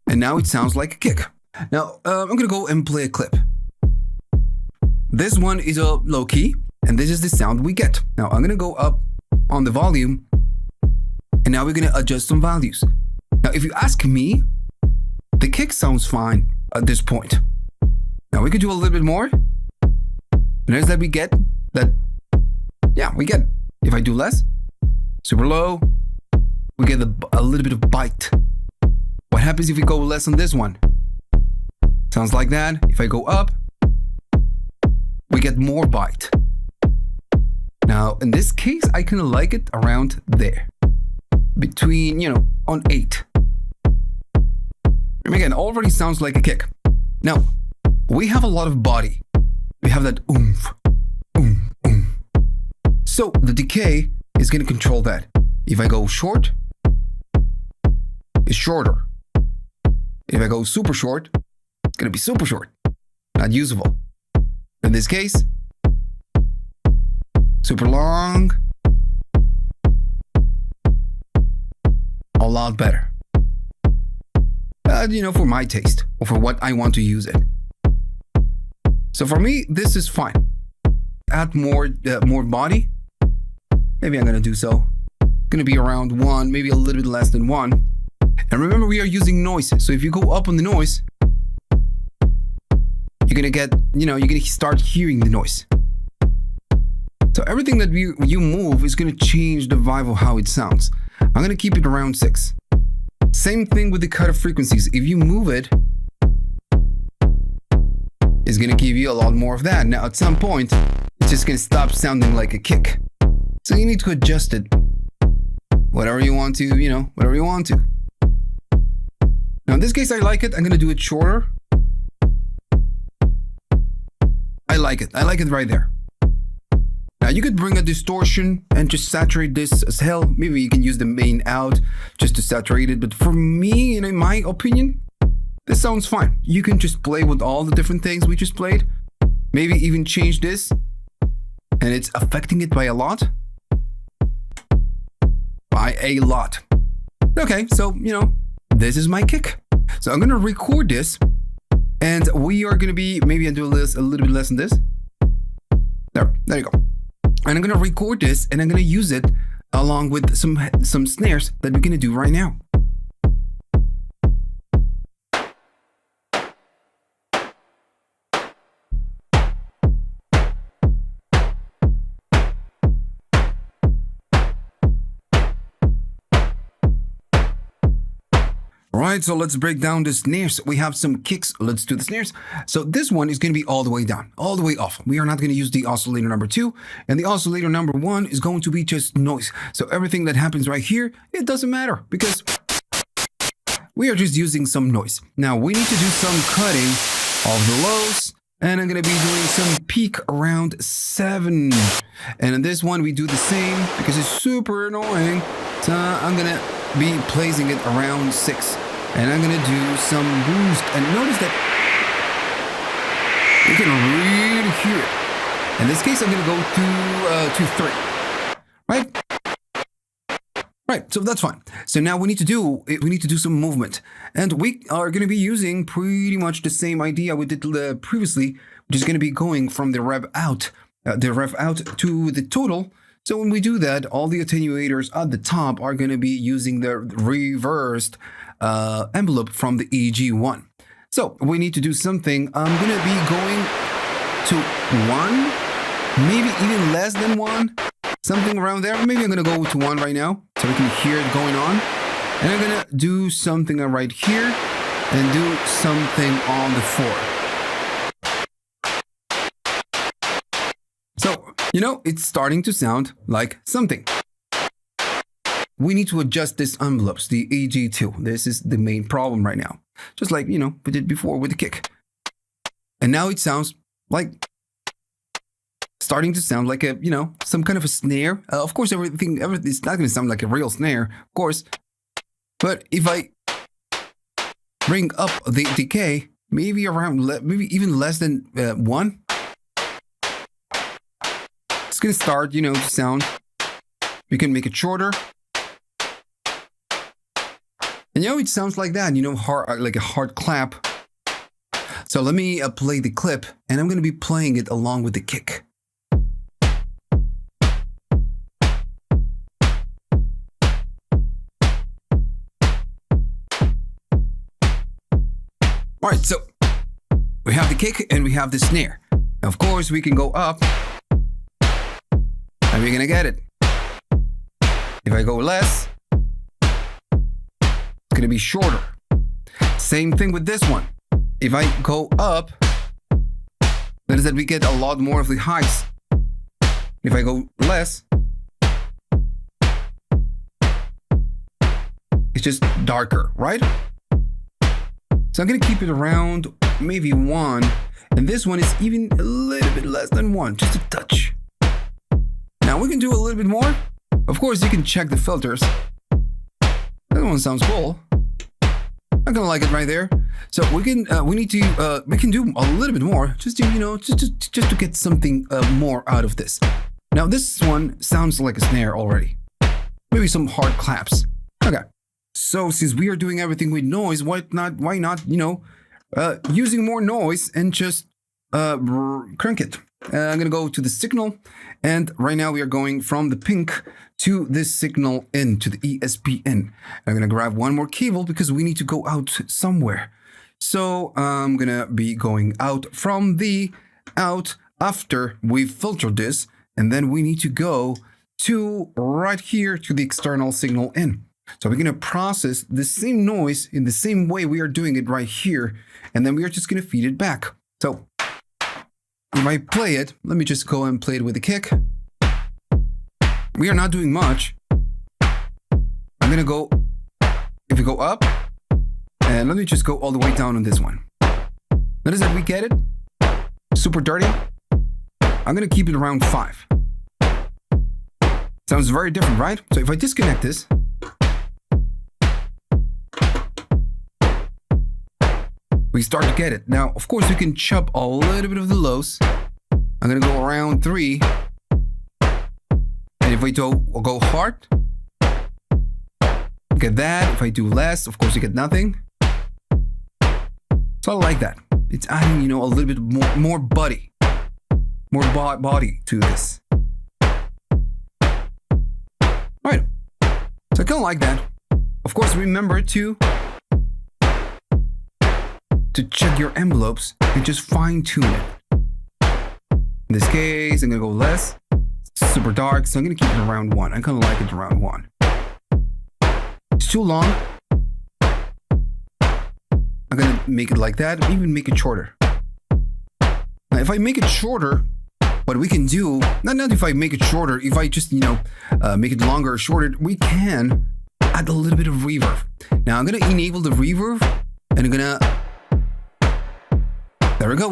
And now it sounds like a kick. Now, I'm going to go and play a clip. This one is a low key, and this is the sound we get. Now, I'm going to go up on the volume, and now we're going to adjust some values. Now, if you ask me, the kick sounds fine at this point. Now, we could do a little bit more. Notice that we get that, we get, if I do less, super low, we get a little bit of bite. What happens if we go less on this one? Sounds like that. If I go up, we get more bite. Now, in this case, I kind of like it around there. Between, on 8. And again, already sounds like a kick. Now, we have a lot of body. We have that oomph, oomph, oomph. So the decay is going to control that. If I go short, it's shorter. If I go super short, it's going to be super short. Not usable. In this case, super long, a lot better. For my taste, or for what I want to use it. So for me, this is fine. Add more body. Maybe I'm gonna do so. Gonna be around 1, maybe a little bit less than 1. And remember, we are using noise. So if you go up on the noise, you're gonna get, you're gonna start hearing the noise. So everything that you move is gonna change the vibe of how it sounds. I'm gonna keep it around 6. Same thing with the cut of frequencies. If you move it, is going to give you a lot more of that. Now, at some point, it's just going to stop sounding like a kick. So you need to adjust it. Whatever you want to, whatever you want to. Now, in this case, I like it. I'm going to do it shorter. I like it. I like it right there. Now, you could bring a distortion and just saturate this as hell. Maybe you can use the main out just to saturate it. But for me, in my opinion, this sounds fine. You can just play with all the different things we just played. Maybe even change this. And it's affecting it by a lot. By a lot. Okay, so, this is my kick. So I'm going to record this. And we are going to be, maybe I do a little bit less than this. There you go. And I'm going to record this and I'm going to use it along with some snares that we're going to do right now. Alright, so let's break down the snares. We have some kicks. Let's do the snares. So this one is going to be all the way down, all the way off. We are not going to use the oscillator number 2. And the oscillator number 1 is going to be just noise. So everything that happens right here, it doesn't matter because we are just using some noise. Now we need to do some cutting of the lows. And I'm going to be doing some peak around 7. And in this one, we do the same because it's super annoying. So I'm going to be placing it around 6. And I'm going to do some boost. And notice that you can really hear it. In this case, I'm going to go to 3. Right? Right, so that's fine. So now we need to do some movement. And we are going to be using pretty much the same idea we did previously, which is going to be going from the rev out to the total. So when we do that, all the attenuators at the top are going to be using the reversed envelope from the EG1. So we need to do something. I'm going to be going to 1, maybe even less than 1. Something around there. Maybe I'm going to go to 1 right now so we can hear it going on. And I'm going to do something right here and do something on the 4. So, it's starting to sound like something. We need to adjust these envelopes, the EG2. This is the main problem right now. Just like, we did before with the kick. And now it sounds like starting to sound like a, some kind of a snare. Of course, everything it's not going to sound like a real snare, of course. But if I bring up the decay, maybe even less than 1, it's going to start, to sound. We can make it shorter. And it sounds like that, hard, like a hard clap. So let me play the clip, and I'm going to be playing it along with the kick. All right, so we have the kick and we have the snare. Of course, we can go up. And we're gonna get it. If I go less, it's gonna be shorter. Same thing with this one. If I go up, that is that we get a lot more of the highs. If I go less, it's just darker, right? So I'm going to keep it around maybe 1. And this one is even a little bit less than 1, just a touch. Now we can do a little bit more. Of course, you can check the filters. That one sounds cool. I'm gonna like it right there. So we can do a little bit more, just to just to get something more out of this. Now this one sounds like a snare already. Maybe some hard claps. Okay. So since we are doing everything with noise, why not, using more noise and just crank it. I'm going to go to the signal. And right now we are going from the pink to this signal in, to the ESP in. I'm going to grab one more cable because we need to go out somewhere. So I'm going to be going out from the out after we've filtered this. And then we need to go to right here to the external signal in. So we're going to process the same noise in the same way we are doing it right here. And then we are just going to feed it back. So if I play it, let me just go and play it with the kick. We are not doing much. I'm gonna go, if we go up, and let me just go all the way down on this one. Notice that we get it? Super dirty. I'm gonna keep it around 5. Sounds very different, right? So if I disconnect this, we start to get it. Now, of course, we can chop a little bit of the lows. I'm gonna go around 3. And if we go hard, get that. If I do less, of course, you get nothing. So I like that. It's adding, you know, a little bit more body. More body to this. Alright. So I kind of like that. Of course, remember to check your envelopes and just fine tune it. In this case, I'm gonna go less. It's super dark, so I'm gonna keep it around 1. I kind of like it around 1. It's too long. I'm gonna make it like that, even make it shorter. Now, if I make it shorter, what we can do, not if I make it shorter, if I just, you know, make it longer or shorter, we can add a little bit of reverb. Now I'm gonna enable the reverb, and I'm gonna, there we go,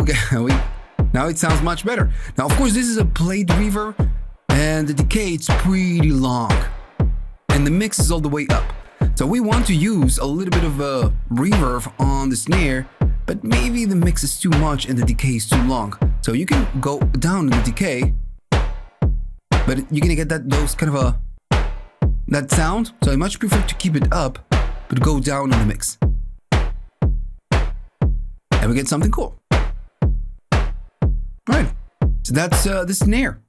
now it sounds much better. Now, of course, this is a played reverb, and the decay, it's pretty long, and the mix is all the way up. So we want to use a little bit of a reverb on the snare, but maybe the mix is too much and the decay is too long. So you can go down in the decay, but you're gonna get those kind of that sound. So I much prefer to keep it up, but go down in the mix. And we get something cool. Right. So that's the snare.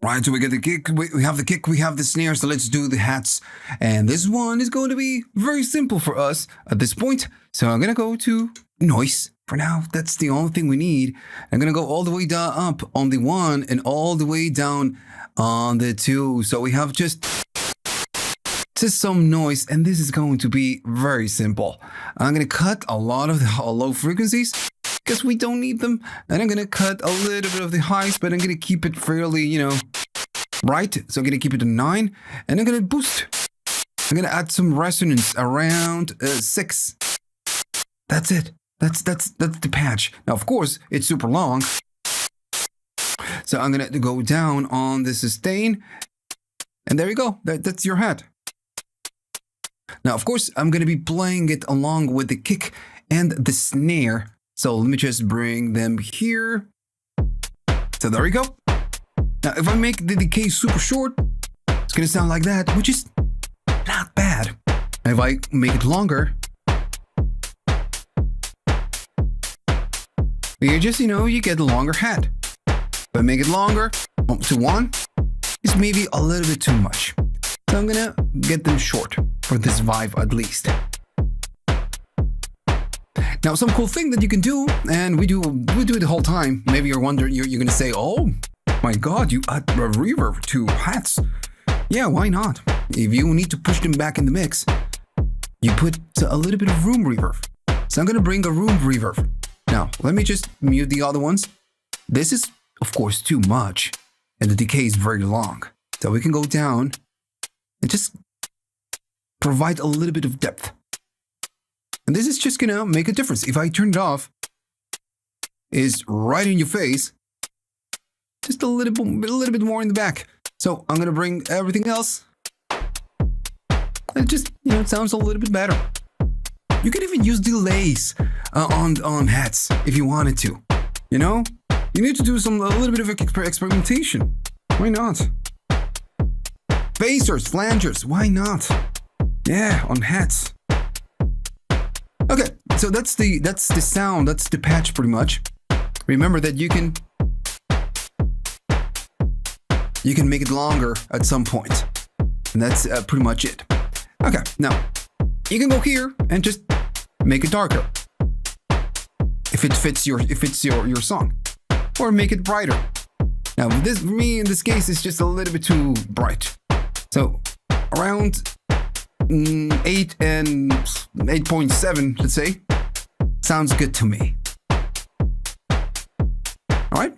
Right, so we get the kick, we have the kick, we have the snare, so let's do the hats. And this one is going to be very simple for us at this point. So I'm going to go to noise. For now, that's the only thing we need. I'm going to go all the way down up on the 1 and all the way down on the 2. So we have just some noise, and this is going to be very simple. I'm going to cut a lot of the low frequencies, because we don't need them. And I'm going to cut a little bit of the highs, but I'm going to keep it fairly, you know, right. So I'm going to keep it to 9, and I'm going to boost. I'm going to add some resonance around 6. That's it. That's the patch. Now, of course, it's super long. So I'm going to go down on the sustain, and there you go. That's your hat. Now, of course, I'm going to be playing it along with the kick and the snare. So let me just bring them here. So there we go. Now, if I make the decay super short, it's going to sound like that, which is not bad. And if I make it longer, you just, you know, you get a longer hat. If I make it longer, up to 1, it's maybe a little bit too much. So I'm going to get them short for this vibe at least. Now, some cool thing that you can do, and we do it the whole time. Maybe you're wondering, you're going to say, oh my God, you add a reverb to hats. Yeah, why not? If you need to push them back in the mix, you put a little bit of room reverb. So I'm going to bring a room reverb. Now, let me just mute the other ones. This is, of course, too much, and the decay is very long. So we can go down and just provide a little bit of depth. And this is just gonna make a difference. If I turn it off, it's right in your face, just a little bit more in the back. So I'm gonna bring everything else. And it just, you know, it sounds a little bit better. You can even use delays on hats if you wanted to. You know, you need to do a little bit of experimentation. Why not? Phasers, flangers, why not? Yeah, on hats. Okay, so that's the sound, that's the patch pretty much. Remember that you can make it longer at some point, and that's pretty much it. Okay, now you can go here and just make it darker. if it fits your song, or make it brighter. Now this, for me in this case, is just a little bit too bright. So around 8 and 8.7, let's say, sounds good to me. All right.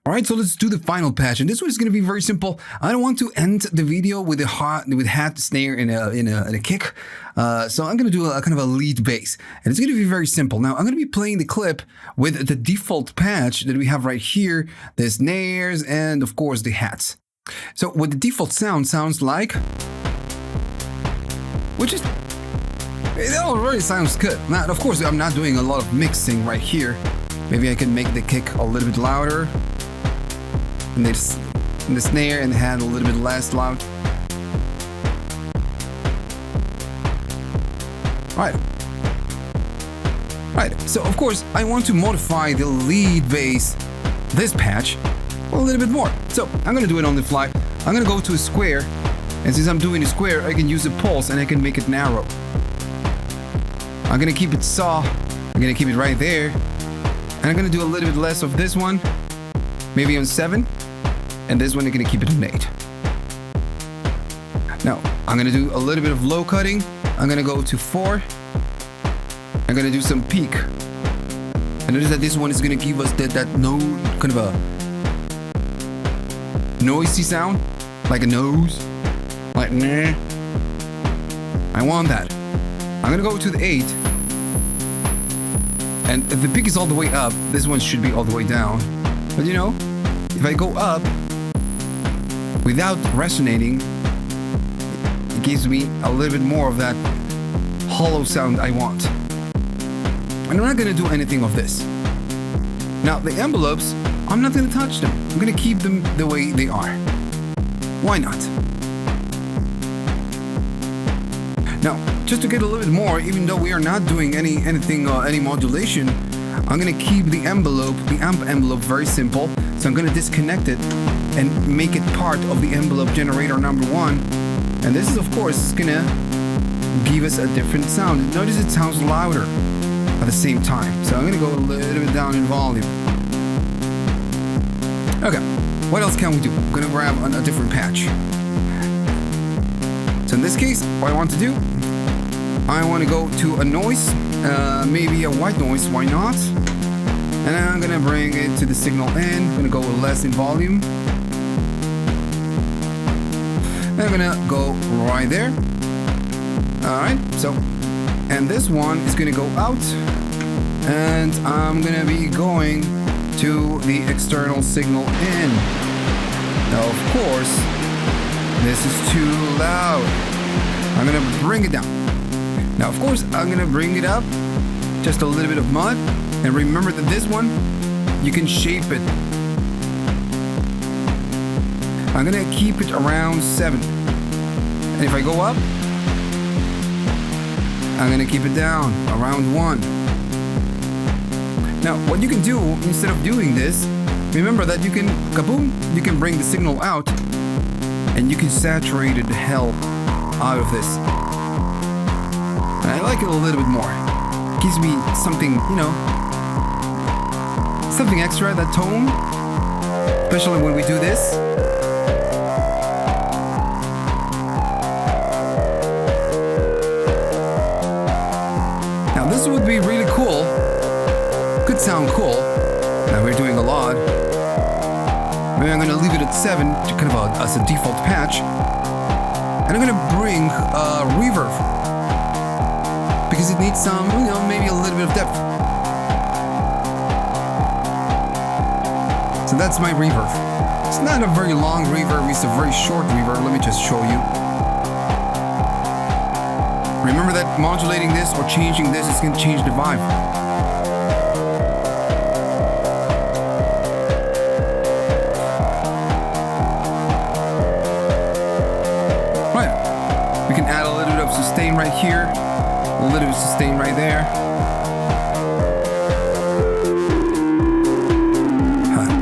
Alright, so let's do the final patch, and this one is going to be very simple. I don't want to end the video with a hat, snare, and a kick, so I'm going to do a kind of a lead bass, and it's going to be very simple. Now I'm going to be playing the clip with the default patch that we have right here, the snares, and of course the hats. So what the default sounds like, which is, it already sounds good. Now of course I'm not doing a lot of mixing right here. Maybe I can make the kick a little bit louder, and the snare and the hat a little bit less loud. Right. So of course I want to modify the lead bass, this patch, a little bit more. So I'm gonna do it on the fly. I'm gonna go to a square, and since I'm doing a square, I can use a pulse and I can make it narrow. I'm gonna keep it soft. I'm gonna keep it right there, and I'm gonna do a little bit less of this one, maybe on 7. And this one I'm gonna keep it on 8. Now I'm gonna do a little bit of low cutting. I'm gonna go to 4. I'm gonna do some peak. And notice that this one is gonna give us that no kind of a noisy sound, like a nose, like nah. I want that. I'm gonna go to the 8. And if the peak is all the way up, this one should be all the way down. But you know, if I go up without resonating, it gives me a little bit more of that hollow sound I want. And I'm not gonna do anything of this. Now the envelopes, I'm not gonna touch them. I'm gonna keep them the way they are. Why not? Now, just to get a little bit more, even though we are not doing any modulation, I'm gonna keep the amp envelope very simple. So I'm gonna disconnect it and make it part of the envelope generator number 1. And this is of course gonna give us a different sound. Notice it sounds louder at the same time. So I'm gonna go a little bit down in volume. Okay, what else can we do? I'm gonna grab a different patch. So in this case, what I want to do, I want to go to a noise, maybe a white noise, why not? And then I'm gonna bring it to the signal in. I'm gonna go less in volume. And I'm gonna go right there. Alright, so, and this one is gonna go out. And I'm gonna be going to the external signal in. Now, of course, this is too loud. I'm gonna bring it down. Now, of course, I'm gonna bring it up just a little bit of mud. And remember that this one, you can shape it. I'm gonna keep it around 7. And if I go up, I'm gonna keep it down around 1. Now, what you can do instead of doing this, remember that you can, kaboom, you can bring the signal out and you can saturate the hell out of this. And I like it a little bit more. It gives me something, you know, something extra, that tone, especially when we do this. sound cool. Now we're doing a lot. Maybe I'm gonna leave it at 7, kind of as a default patch. And I'm gonna bring reverb because it needs some, maybe a little bit of depth. So that's my reverb. It's not a very long reverb, it's a very short reverb. Let me just show you. Remember that modulating this or changing this is gonna change the vibe. Right. We can add a little bit of sustain right here, a little bit of sustain right there.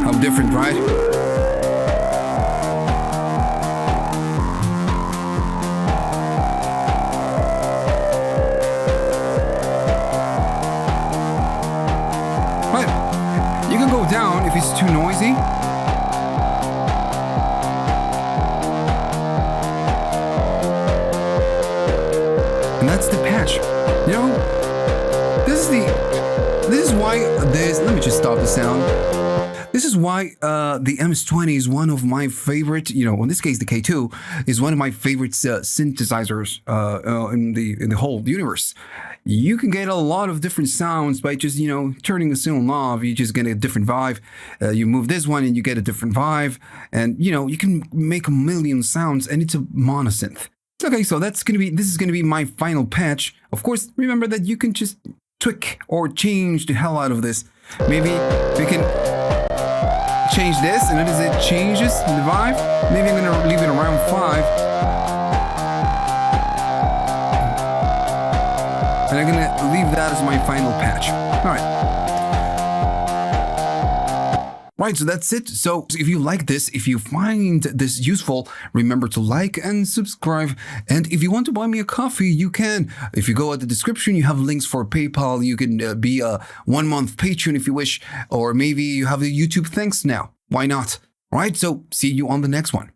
How different, right? You can go down if it's too noisy. And that's the patch. This is why let me just stop the sound. This is why the MS-20 is one of my favorite, in this case the K2 is one of my favorite synthesizers in the whole universe. You can get a lot of different sounds by just, turning a single knob. You just get a different vibe. You move this one and you get a different vibe. And, you can make a million sounds and it's a monosynth. Okay, so this is gonna be my final patch. Of course, remember that you can just tweak or change the hell out of this. Maybe we can change this, and as it changes the vibe, maybe I'm gonna leave it around 5. And I'm gonna leave that as my final patch. Right, so that's it. So if you like this, if you find this useful, remember to like and subscribe. And if you want to buy me a coffee, you can. If you go at the description, you have links for PayPal. You can be a 1-month patron if you wish, or maybe you have a YouTube thanks now. Why not? Right, so see you on the next one.